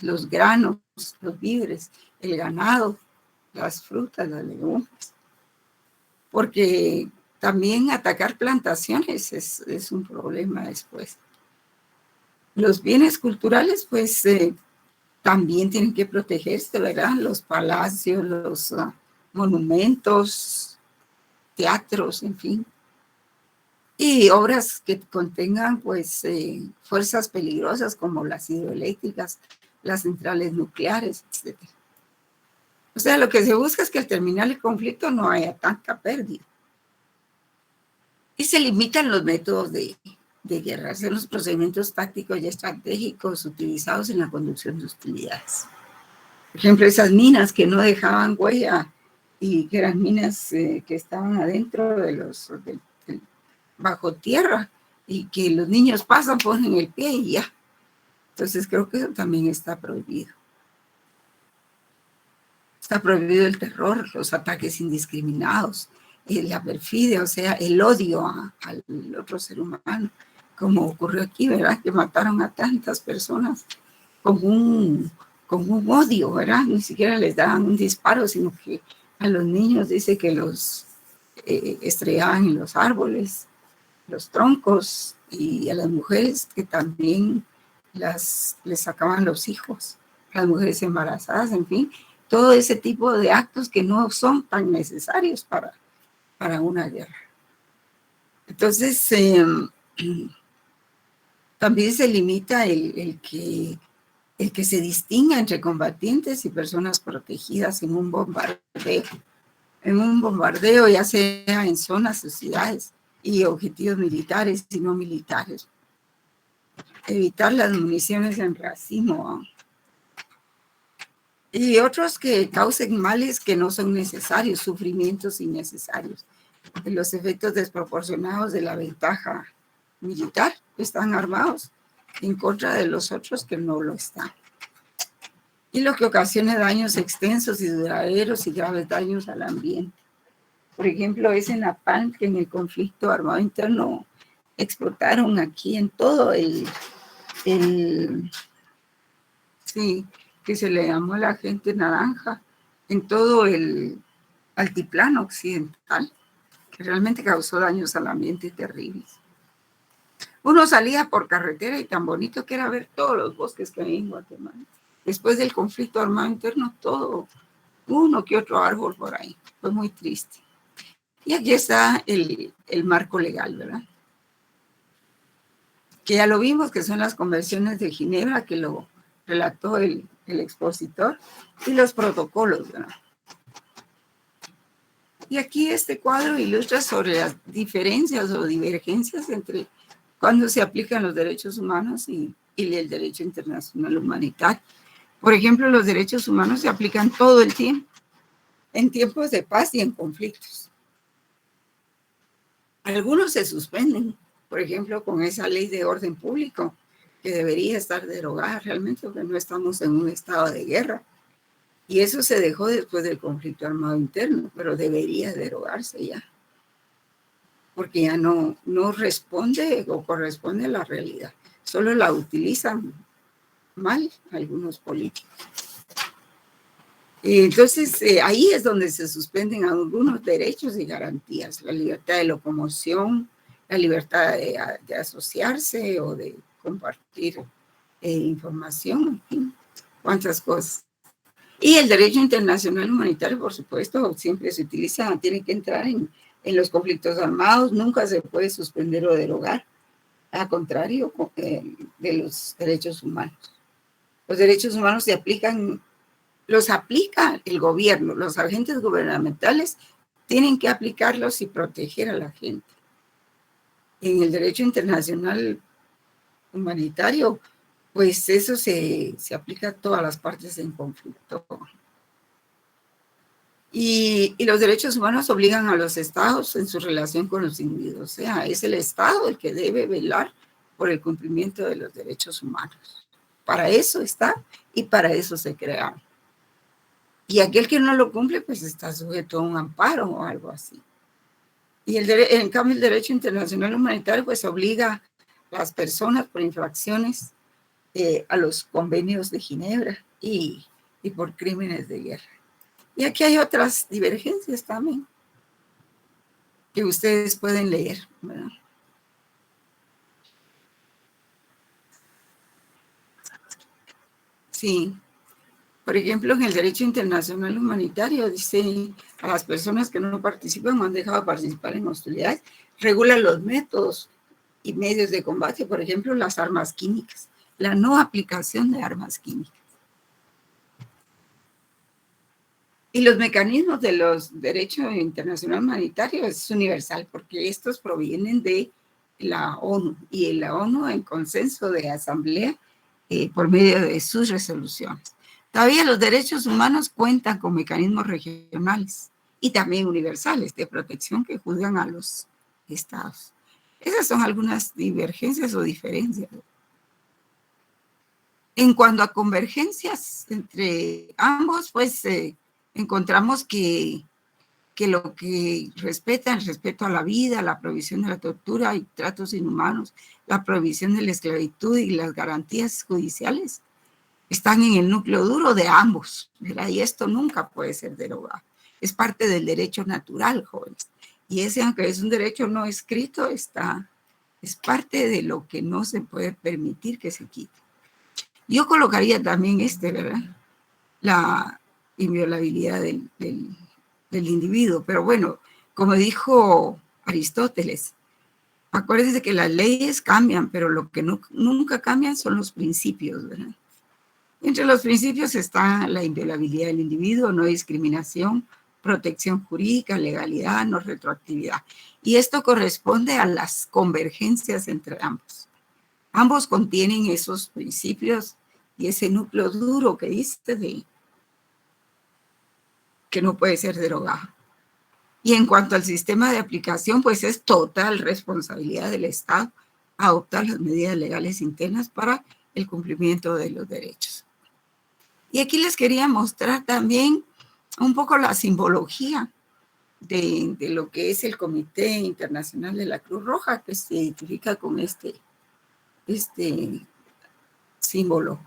Los granos, los víveres, el ganado, las frutas, las legumbres. Porque también atacar plantaciones es un problema después. Los bienes culturales, pues, también tienen que protegerse, ¿verdad? Los palacios, los monumentos, teatros, en fin. Y obras que contengan, pues, fuerzas peligrosas como las hidroeléctricas, las centrales nucleares, etc. O sea, lo que se busca es que al terminar el conflicto no haya tanta pérdida. Y se limitan los métodos de guerra, son los procedimientos tácticos y estratégicos utilizados en la conducción de hostilidades. Por ejemplo, esas minas que no dejaban huella y que eran minas que estaban adentro de bajo tierra y que los niños pasan, ponen el pie y ya. Entonces creo que eso también está prohibido. Está prohibido el terror, los ataques indiscriminados, la perfidia, o sea, el odio al otro ser humano, como ocurrió aquí, ¿verdad? Que mataron a tantas personas con un odio, ¿verdad? Ni siquiera les daban un disparo, sino que a los niños dice que los estrellaban en los árboles, los troncos, y a las mujeres que también les sacaban los hijos, las mujeres embarazadas, en fin, todo ese tipo de actos que no son tan necesarios para una guerra. Entonces, también se limita el que se distinga entre combatientes y personas protegidas en un bombardeo, ya sea en zonas o ciudades, y objetivos militares y no militares. Evitar las municiones en racimo. Y otros que causen males que no son necesarios, sufrimientos innecesarios. Los efectos desproporcionados de la ventaja militar, que están armados, en contra de los otros que no lo están. Y lo que ocasiona daños extensos y duraderos y graves daños al ambiente. Por ejemplo, es en Napalm que en el conflicto armado interno explotaron aquí en todo sí, que se le llamó la gente naranja, en todo el altiplano occidental, que realmente causó daños al ambiente terribles. Uno salía por carretera y tan bonito que era ver todos los bosques que hay en Guatemala. Después del conflicto armado interno, todo, uno que otro árbol por ahí. Fue muy triste. Y aquí está el marco legal, ¿verdad? Que ya lo vimos, que son las convenciones de Ginebra, que lo relató el expositor, y los protocolos, ¿verdad? Y aquí este cuadro ilustra sobre las diferencias o divergencias entre cuando se aplican los derechos humanos y el derecho internacional humanitario. Por ejemplo, los derechos humanos se aplican todo el tiempo, en tiempos de paz y en conflictos. Algunos se suspenden, por ejemplo, con esa ley de orden público, que debería estar derogada realmente, porque no estamos en un estado de guerra. Y eso se dejó después del conflicto armado interno, pero debería derogarse ya, porque ya no responde o corresponde a la realidad. Solo la utilizan mal algunos políticos. Entonces, ahí es donde se suspenden algunos derechos y garantías, la libertad de locomoción, la libertad de asociarse o de compartir información, en fin, cuántas cosas. Y el derecho internacional humanitario, por supuesto, siempre se utiliza, tiene que entrar en los conflictos armados, nunca se puede suspender o derogar, al contrario de los derechos humanos. Los derechos humanos se aplican, los aplica el gobierno, los agentes gubernamentales tienen que aplicarlos y proteger a la gente. En el derecho internacional humanitario, pues eso se aplica a todas las partes en conflicto. Y los derechos humanos obligan a los estados en su relación con los individuos. O sea, es el estado el que debe velar por el cumplimiento de los derechos humanos. Para eso está y para eso se crearon. Y aquel que no lo cumple, pues está sujeto a un amparo o algo así. Y en cambio el derecho internacional humanitario pues obliga a las personas por infracciones a los convenios de Ginebra y por crímenes de guerra. Y aquí hay otras divergencias también que ustedes pueden leer, ¿verdad? Sí. Por ejemplo, en el derecho internacional humanitario dice a las personas que no participan o han dejado de participar en hostilidades, regula los métodos y medios de combate, por ejemplo, las armas químicas, la no aplicación de armas químicas. Y los mecanismos de los derechos internacional humanitario es universal, porque estos provienen de la ONU, y la ONU en consenso de asamblea por medio de sus resoluciones. Todavía los derechos humanos cuentan con mecanismos regionales y también universales de protección que juzgan a los estados. Esas son algunas divergencias o diferencias. En cuanto a convergencias entre ambos, pues encontramos que lo que respeta el respeto a la vida, la prohibición de la tortura y tratos inhumanos, la prohibición de la esclavitud y las garantías judiciales están en el núcleo duro de ambos, ¿verdad? Y esto nunca puede ser derogado. Es parte del derecho natural, jóvenes. Y ese, aunque es un derecho no escrito, es parte de lo que no se puede permitir que se quite. Yo colocaría también ¿verdad? La inviolabilidad del individuo. Pero bueno, como dijo Aristóteles, acuérdense que las leyes cambian, pero lo que nunca cambian son los principios, ¿verdad? Entre los principios está la inviolabilidad del individuo, no discriminación, protección jurídica, legalidad, no retroactividad. Y esto corresponde a las convergencias entre ambos. Ambos contienen esos principios y ese núcleo duro que dice que no puede ser derogado. Y en cuanto al sistema de aplicación, pues es total responsabilidad del Estado adoptar las medidas legales internas para el cumplimiento de los derechos. Y aquí les quería mostrar también un poco la simbología de lo que es el Comité Internacional de la Cruz Roja, que se identifica con este símbolo.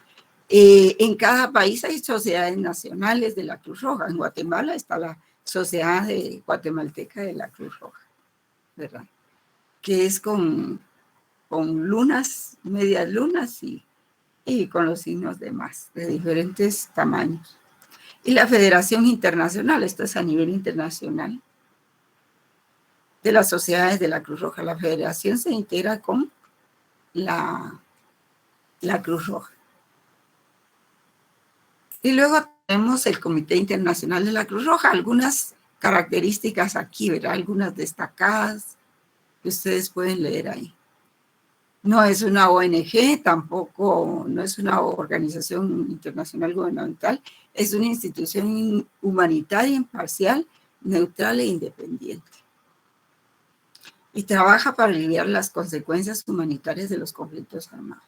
En cada país hay sociedades nacionales de la Cruz Roja. En Guatemala está la Sociedad Guatemalteca de la Cruz Roja, ¿verdad? Que es con lunas, medias lunas y con los signos de más, de diferentes tamaños. Y la Federación Internacional, esto es a nivel internacional, de las sociedades de la Cruz Roja. La federación se integra con la Cruz Roja. Y luego tenemos el Comité Internacional de la Cruz Roja, algunas características aquí, ¿verdad? Algunas destacadas que ustedes pueden leer ahí. No es una ONG, tampoco no es una organización internacional gubernamental, es una institución humanitaria, imparcial, neutral e independiente. Y trabaja para aliviar las consecuencias humanitarias de los conflictos armados.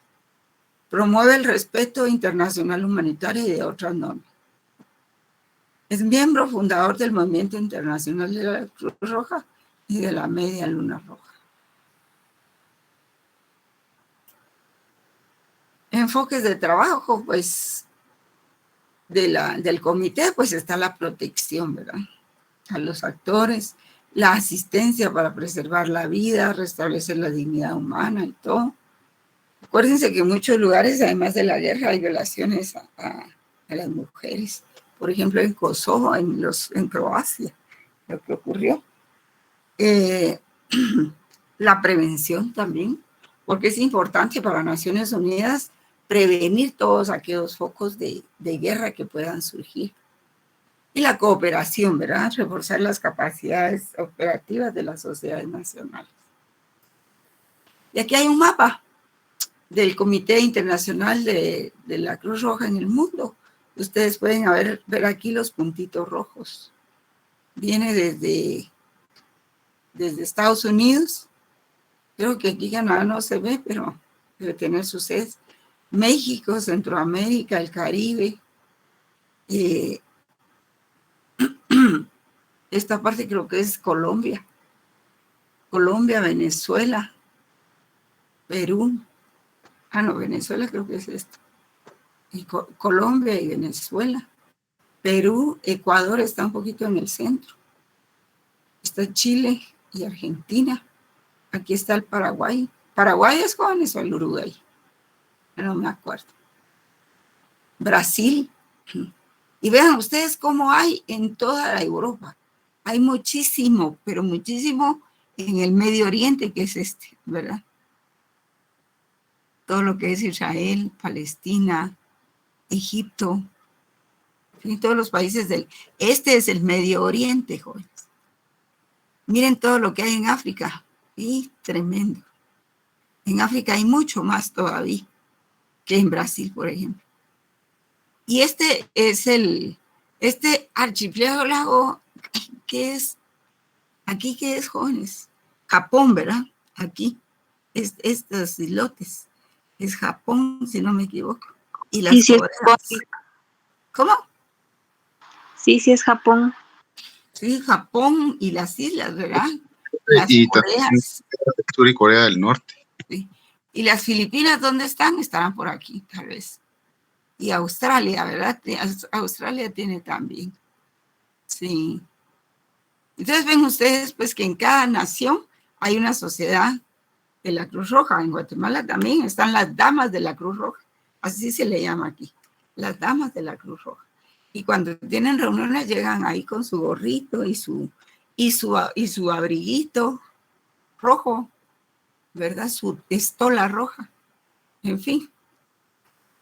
Promueve el respeto internacional humanitario y de otras normas. Es miembro fundador del Movimiento Internacional de la Cruz Roja y de la Media Luna Roja. Enfoques de trabajo, pues, del comité, pues está la protección, ¿verdad? A los actores, la asistencia para preservar la vida, restablecer la dignidad humana y todo. Acuérdense que en muchos lugares, además de la guerra, hay violaciones a las mujeres. Por ejemplo, en Kosovo, en Croacia, lo que ocurrió. La prevención también, porque es importante para Naciones Unidas prevenir todos aquellos focos de guerra que puedan surgir. Y la cooperación, ¿verdad? Reforzar las capacidades operativas de las sociedades nacionales. Y aquí hay un mapa del Comité Internacional de la Cruz Roja en el mundo. Ustedes pueden ver aquí los puntitos rojos. Viene desde Estados Unidos. Creo que aquí ya nada no se ve, pero debe tener sus sedes. México, Centroamérica, el Caribe. Esta parte creo que es Colombia. Colombia, Venezuela, Perú. No, Venezuela creo que es esto. Y Colombia y Venezuela. Perú, Ecuador está un poquito en el centro. Está Chile y Argentina. Aquí está el Paraguay. ¿Paraguay es jóvenes o el Uruguay? No me acuerdo. Brasil. Y vean ustedes cómo hay en toda la Europa. Hay muchísimo, pero muchísimo en el Medio Oriente, que es este, ¿verdad? Todo lo que es Israel, Palestina, Egipto, y todos los países del... Este es el Medio Oriente, jóvenes. Miren todo lo que hay en África. Y tremendo. En África hay mucho más todavía que en Brasil, por ejemplo. Y este es este archipiélago, ¿qué es? Aquí, ¿qué es, jóvenes? Japón, ¿verdad? Aquí, estos islotes. Es Japón, si no me equivoco. Y las
sí,
Coreas.
sí.
¿Cómo?
Sí, sí es Japón.
Sí, Japón y las islas, ¿verdad? Las
y
Coreas.
Sur y Corea del Norte.
Sí. ¿Y las Filipinas dónde están? Estarán por aquí, tal vez. Y Australia, ¿verdad? Australia tiene también. Sí. Entonces ven ustedes, pues, que en cada nación hay una sociedad de la Cruz Roja. En Guatemala también están las damas de la Cruz Roja. Así se le llama aquí. Las damas de la Cruz Roja. Y cuando tienen reuniones llegan ahí con su gorrito y su abriguito rojo, ¿verdad? Su estola roja. En fin.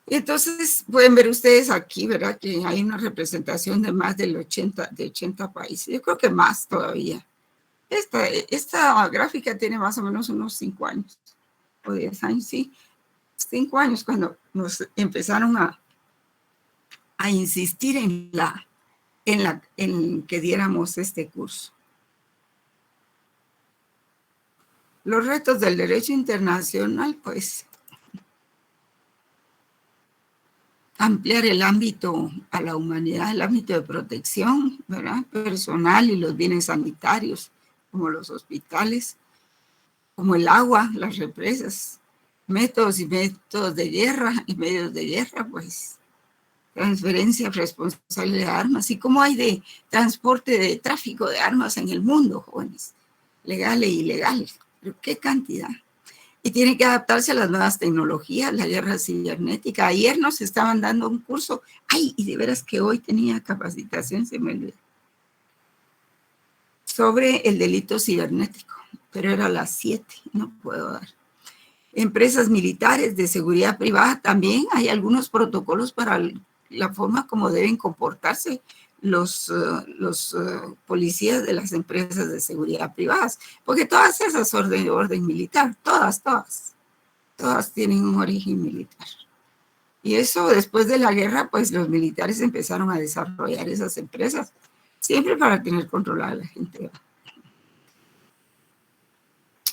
Entonces pueden ver ustedes aquí, ¿verdad? Que hay una representación de más de 80 países. Yo creo que más todavía. Esta gráfica tiene más o menos unos 5 años. O 10 años, sí. 5 años cuando nos empezaron a insistir en que diéramos este curso. Los retos del derecho internacional, pues, ampliar el ámbito a la humanidad, el ámbito de protección, ¿verdad? Personal y los bienes sanitarios, como los hospitales, como el agua, las represas, métodos y métodos de guerra y medios de guerra, pues, transferencia responsable de armas, y cómo hay de transporte de tráfico de armas en el mundo, jóvenes, legal e ilegal, pero qué cantidad. Y tiene que adaptarse a las nuevas tecnologías, la guerra cibernética. Ayer nos estaban dando un curso, y de veras que hoy tenía capacitación, se me olvidó, sobre el delito cibernético, pero era a las 7, no puedo dar. Empresas militares de seguridad privada también hay algunos protocolos para la forma como deben comportarse los policías de las empresas de seguridad privadas, porque todas esas son de orden militar, todas tienen un origen militar. Y eso después de la guerra, pues los militares empezaron a desarrollar esas empresas, siempre para tener controlada a la gente.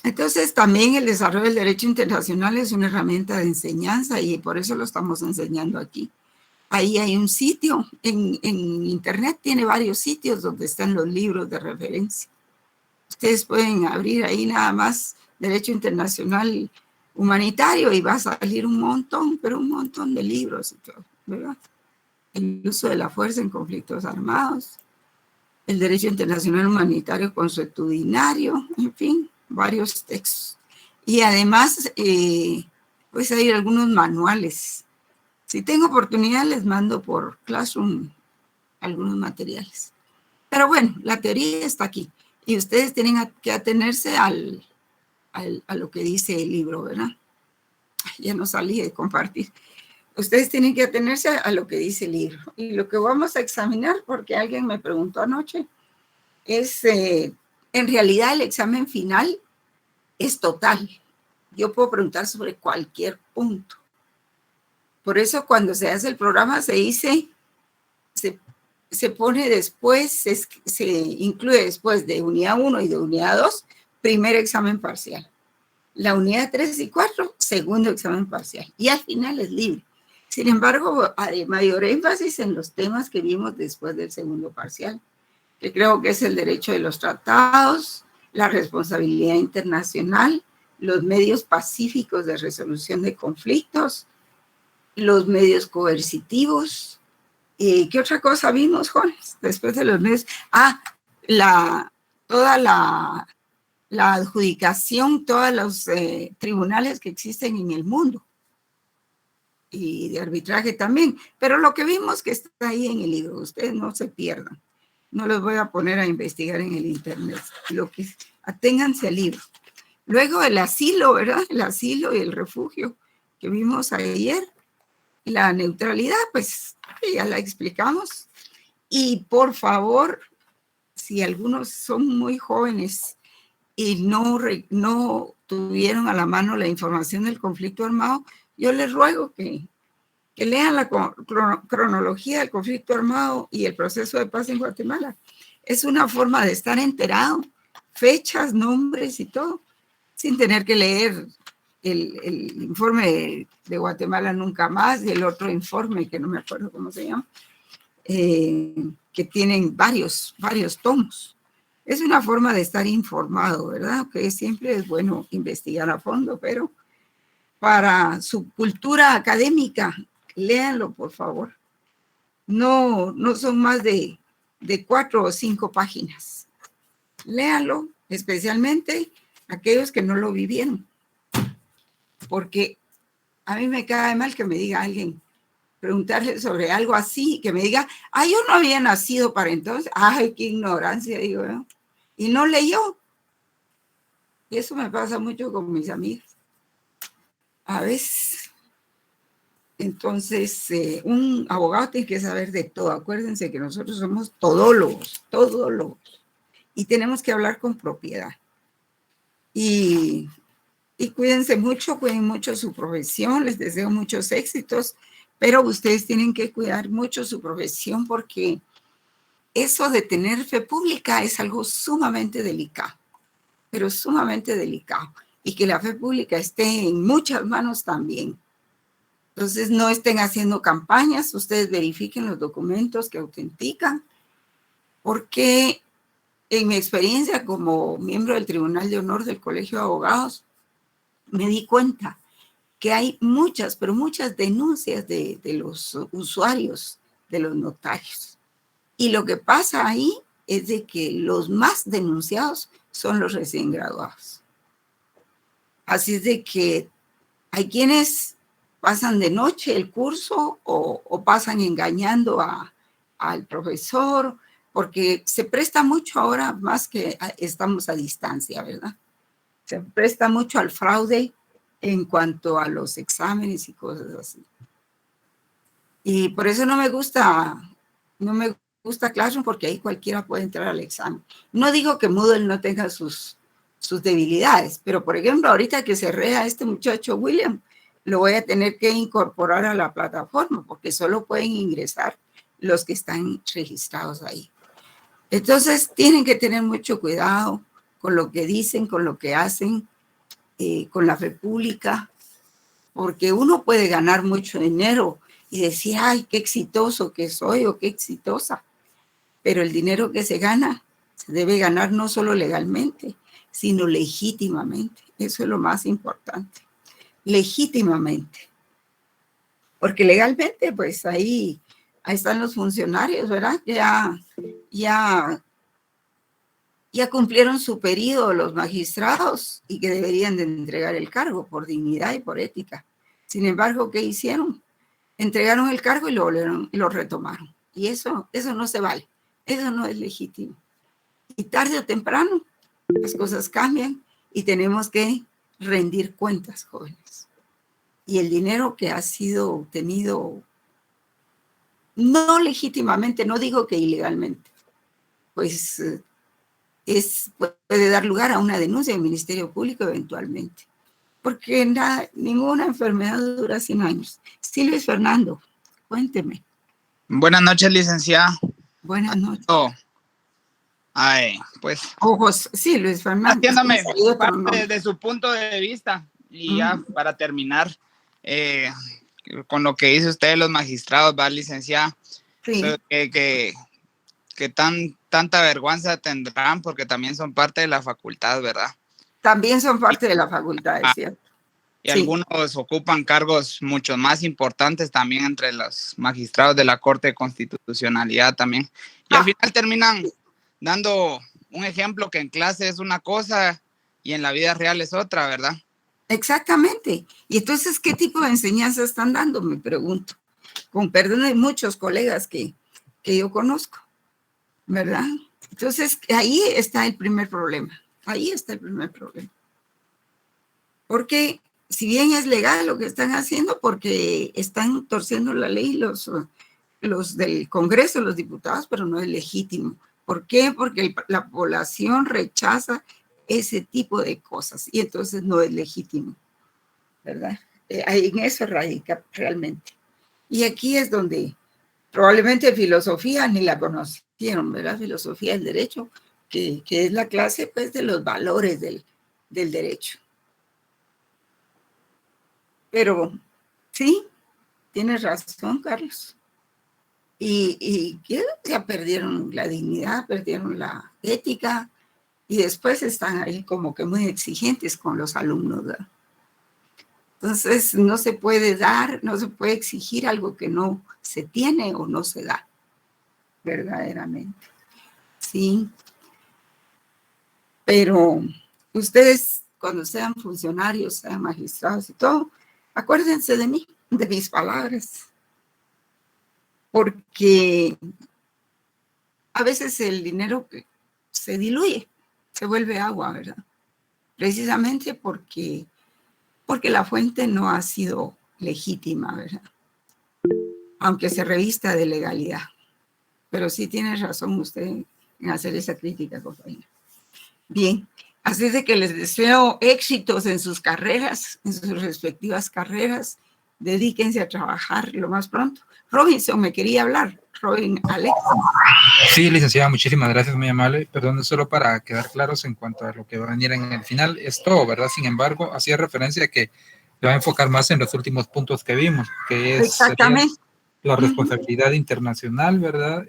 Entonces también el desarrollo del derecho internacional es una herramienta de enseñanza y por eso lo estamos enseñando aquí. Ahí hay un sitio, en internet tiene varios sitios donde están los libros de referencia. Ustedes pueden abrir ahí nada más Derecho Internacional Humanitario y va a salir un montón, pero un montón de libros y todo, ¿verdad? El uso de la fuerza en conflictos armados, el Derecho Internacional Humanitario Consuetudinario, en fin, varios textos. Y además, pues hay algunos manuales. Si tengo oportunidad, les mando por Classroom algunos materiales. Pero bueno, la teoría está aquí. Y ustedes tienen que atenerse a lo que dice el libro, ¿verdad? Ya no salí de compartir. Ustedes tienen que atenerse a lo que dice el libro. Y lo que vamos a examinar, porque alguien me preguntó anoche, es, en realidad el examen final es total. Yo puedo preguntar sobre cualquier punto. Por eso cuando se hace el programa se dice, se pone después, se incluye después de unidad 1 y de unidad 2, primer examen parcial. La unidad 3 y 4, segundo examen parcial. Y al final es libre. Sin embargo, hay mayor énfasis en los temas que vimos después del segundo parcial, que creo que es el derecho de los tratados, la responsabilidad internacional, los medios pacíficos de resolución de conflictos, los medios coercitivos. ¿Qué otra cosa vimos, Jones? Después de los medios. Toda la adjudicación, todos los tribunales que existen en el mundo. Y de arbitraje también. Pero lo que vimos que está ahí en el libro, ustedes no se pierdan. No los voy a poner a investigar en el internet. Aténganse al libro. Luego el asilo, ¿verdad? El asilo y el refugio que vimos ayer. La neutralidad, pues ya la explicamos. Y por favor, si algunos son muy jóvenes y no tuvieron a la mano la información del conflicto armado, yo les ruego que lean la cronología del conflicto armado y el proceso de paz en Guatemala. Es una forma de estar enterado, fechas, nombres y todo, sin tener que leer el informe de Guatemala Nunca Más y el otro informe, que no me acuerdo cómo se llama, que tienen varios tomos. Es una forma de estar informado, ¿verdad? Que siempre es bueno investigar a fondo, pero para su cultura académica, léanlo, por favor. No son más de 4 o 5 páginas. Léanlo, especialmente aquellos que no lo vivieron. Porque a mí me cae mal que me diga alguien, preguntarle sobre algo así, que me diga, yo no había nacido para entonces. Ay, qué ignorancia, digo yo. Y no leyó. Y eso me pasa mucho con mis amigas. A veces. Entonces, un abogado tiene que saber de todo. Acuérdense que nosotros somos todólogos. Y tenemos que hablar con propiedad. Y cuídense mucho, cuiden mucho su profesión. Les deseo muchos éxitos. Pero ustedes tienen que cuidar mucho su profesión porque eso de tener fe pública es algo sumamente delicado. Pero sumamente delicado. Y que la fe pública esté en muchas manos también. Entonces, no estén haciendo campañas, ustedes verifiquen los documentos que autentican, porque en mi experiencia como miembro del Tribunal de Honor del Colegio de Abogados, me di cuenta que hay muchas, pero muchas denuncias de los usuarios, de los notarios. Y lo que pasa ahí es de que los más denunciados son los recién graduados. Así es de que hay quienes pasan de noche el curso o pasan engañando al profesor, porque se presta mucho ahora, más que estamos a distancia, ¿verdad? Se presta mucho al fraude en cuanto a los exámenes y cosas así. Y por eso no me gusta Classroom, porque ahí cualquiera puede entrar al examen. No digo que Moodle no tenga sus debilidades, pero por ejemplo, ahorita que cerré a este muchacho William, lo voy a tener que incorporar a la plataforma porque solo pueden ingresar los que están registrados ahí. Entonces, tienen que tener mucho cuidado con lo que dicen, con lo que hacen, con la fe pública, porque uno puede ganar mucho dinero y decir, ay, qué exitoso que soy o qué exitosa. Pero el dinero que se gana, se debe ganar no solo legalmente, sino legítimamente. Eso es lo más importante. Legítimamente. Porque legalmente, pues ahí están los funcionarios, ¿verdad? Ya cumplieron su periodo los magistrados y que deberían de entregar el cargo por dignidad y por ética. Sin embargo, ¿qué hicieron? Entregaron el cargo y lo retomaron. Y eso no se vale. Eso no es legítimo. Y tarde o temprano las cosas cambian y tenemos que rendir cuentas, jóvenes. Y el dinero que ha sido obtenido no legítimamente, no digo que ilegalmente, pues puede dar lugar a una denuncia del Ministerio Público eventualmente. Porque ninguna enfermedad dura 100 años. Sí, Luis Fernando, cuénteme.
Buenas noches, licenciada.
Buenas noches.
Ay, pues.
Ojos, sí, Luis Fernando.
Haciéndome parte de su punto de vista. Y ya para terminar, con lo que dice usted, los magistrados, ¿va, licenciada?
Sí.
Que tanta vergüenza tendrán porque también son parte de la facultad, ¿verdad?
También son parte de la facultad, es cierto.
Y algunos ocupan cargos mucho más importantes también entre los magistrados de la Corte de Constitucionalidad también. Y al final terminan dando un ejemplo que en clase es una cosa y en la vida real es otra, ¿verdad?
Exactamente. Y entonces, ¿qué tipo de enseñanza están dando? Me pregunto. Con perdón de muchos colegas que yo conozco, ¿verdad? Entonces, ahí está el primer problema. Ahí está el primer problema. Porque si bien es legal lo que están haciendo, porque están torciendo la ley los del Congreso, los diputados, pero no es legítimo. ¿Por qué? Porque la población rechaza ese tipo de cosas y entonces no es legítimo, ¿verdad? En eso radica realmente. Y aquí es donde probablemente filosofía ni la conocieron, ¿verdad? Filosofía del derecho, que es la clase pues de los valores del derecho. Pero sí, tienes razón, Carlos. Y ya perdieron la dignidad, perdieron la ética y después están ahí como que muy exigentes con los alumnos, ¿verdad? Entonces no se puede dar, no se puede exigir algo que no se tiene o no se da, verdaderamente. Sí. Pero ustedes cuando sean funcionarios, sean magistrados y todo, acuérdense de mí, de mis palabras. Porque a veces el dinero se diluye, se vuelve agua, ¿verdad? Precisamente porque la fuente no ha sido legítima, ¿verdad? Aunque se revista de legalidad. Pero sí tiene razón usted en hacer esa crítica, compañero. Bien, así es de que les deseo éxitos en sus carreras, en sus respectivas carreras. Dedíquense a trabajar lo más pronto. Robinson me quería hablar. Robin, Alex.
Sí, licenciada, muchísimas gracias, muy amable. Perdón, solo para quedar claros en cuanto a lo que va a venir en el final, es todo, ¿verdad? Sin embargo, hacía referencia a que se va a enfocar más en los últimos puntos que vimos, que es la responsabilidad internacional, ¿verdad?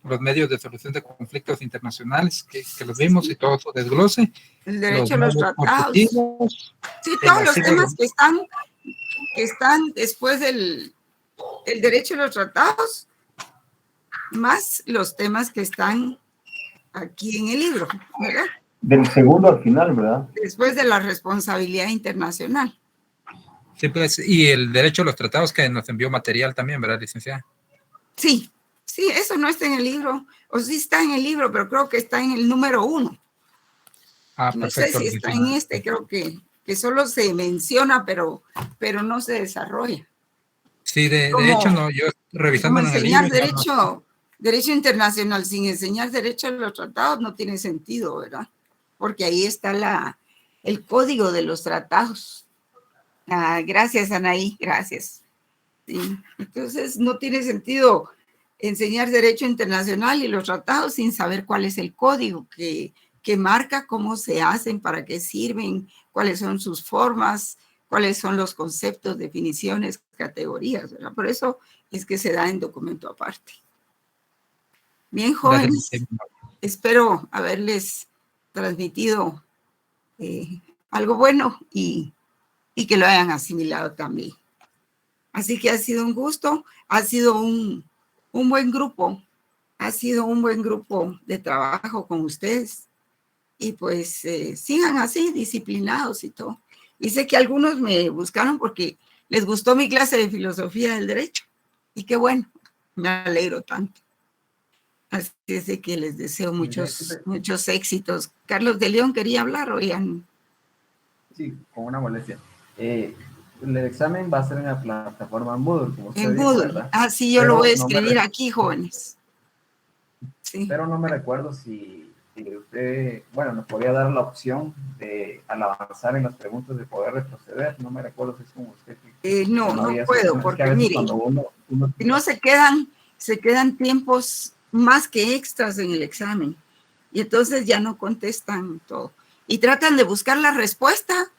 Los medios de solución de conflictos internacionales, que los vimos y todo su desglose.
El derecho a los tratados. Sí, todos los temas que están después del derecho a los tratados, más los temas que están aquí en el libro, ¿verdad?
Del segundo al final, ¿verdad?
Después de la responsabilidad internacional.
Sí, pues, y el derecho a los tratados que nos envió material también, ¿verdad, licenciada?
Sí, eso no está en el libro, o sí está en el libro, pero creo que está en el número 1. No sé si está en este, creo que solo se menciona, pero no se desarrolla.
Sí, de hecho, no, yo revisando en el libro.
Enseñar derecho internacional sin enseñar derecho a los tratados no tiene sentido, ¿verdad? Porque ahí está el código de los tratados. Gracias, Anaí, gracias. Sí. Entonces, no tiene sentido enseñar derecho internacional y los tratados sin saber cuál es el código que marca cómo se hacen, para qué sirven, cuáles son sus formas, cuáles son los conceptos, definiciones, categorías, ¿verdad? Por eso es que se da en documento aparte. Bien, jóvenes, espero haberles transmitido algo bueno y que lo hayan asimilado también. Así que ha sido un gusto, ha sido un buen grupo, ha sido un buen grupo de trabajo con ustedes. Y pues sigan así, disciplinados y todo. Y sé que algunos me buscaron porque les gustó mi clase de filosofía del derecho. Y qué bueno, me alegro tanto. Así es de que les deseo muchos éxitos. Carlos de León quería hablar, oigan.
Sí, con una molestia. El examen va a ser en la plataforma Moodle, como usted
en
dijo,
Moodle.
¿verdad?
Sí, yo lo voy a escribir aquí, jóvenes. Sí.
Pero no me recuerdo si usted, bueno, nos podía dar la opción de, al avanzar en las preguntas, de poder retroceder. No me recuerdo si es como usted.
No puedo, porque miren, si no se quedan tiempos más que extras en el examen. y entonces ya no contestan todo. Y tratan de buscar la respuesta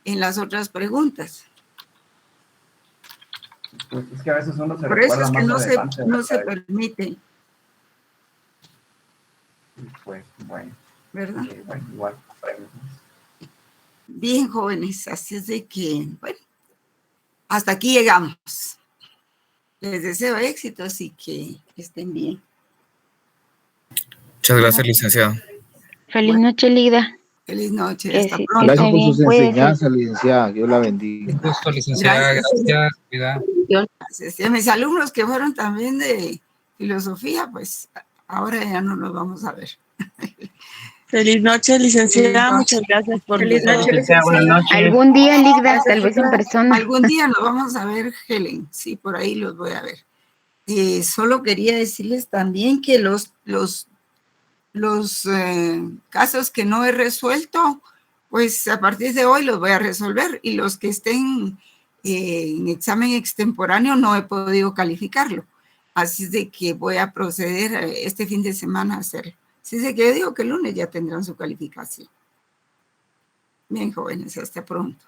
en las otras preguntas.
Pues es que a veces uno se
Por eso
recuerda
es que
más adelante,
no se
¿verdad?
permite,
Pues bueno.
¿verdad?
Bueno, igual.
Bien, jóvenes, así es de que, bueno, hasta aquí llegamos. Les deseo éxitos y que estén bien.
Muchas gracias, licenciado.
Feliz noche, Lida.
Feliz noche,
Que
hasta
sí, que
pronto.
Gracias
esté
por
bien,
sus
cuídese.
enseñanzas, licenciada. Dios la bendiga.
Un gusto, licenciada. Gracias. Cuidado.
Gracias. Y a mis alumnos que fueron también de filosofía, pues ahora ya no los vamos a ver.
Feliz noche, licenciada.
Feliz
Muchas gracias por
Feliz
todo.
noche, licenciada.
Algún día, Ligda, tal vez en persona.
Algún día nos vamos a ver, Helen. Sí, por ahí los voy a ver. Solo quería decirles también que los casos que no he resuelto, pues a partir de hoy los voy a resolver, y los que estén en examen extemporáneo no he podido calificarlo. Así es de que voy a proceder este fin de semana a hacerlo. Así es de que yo digo que el lunes ya tendrán su calificación. Bien, jóvenes, hasta pronto.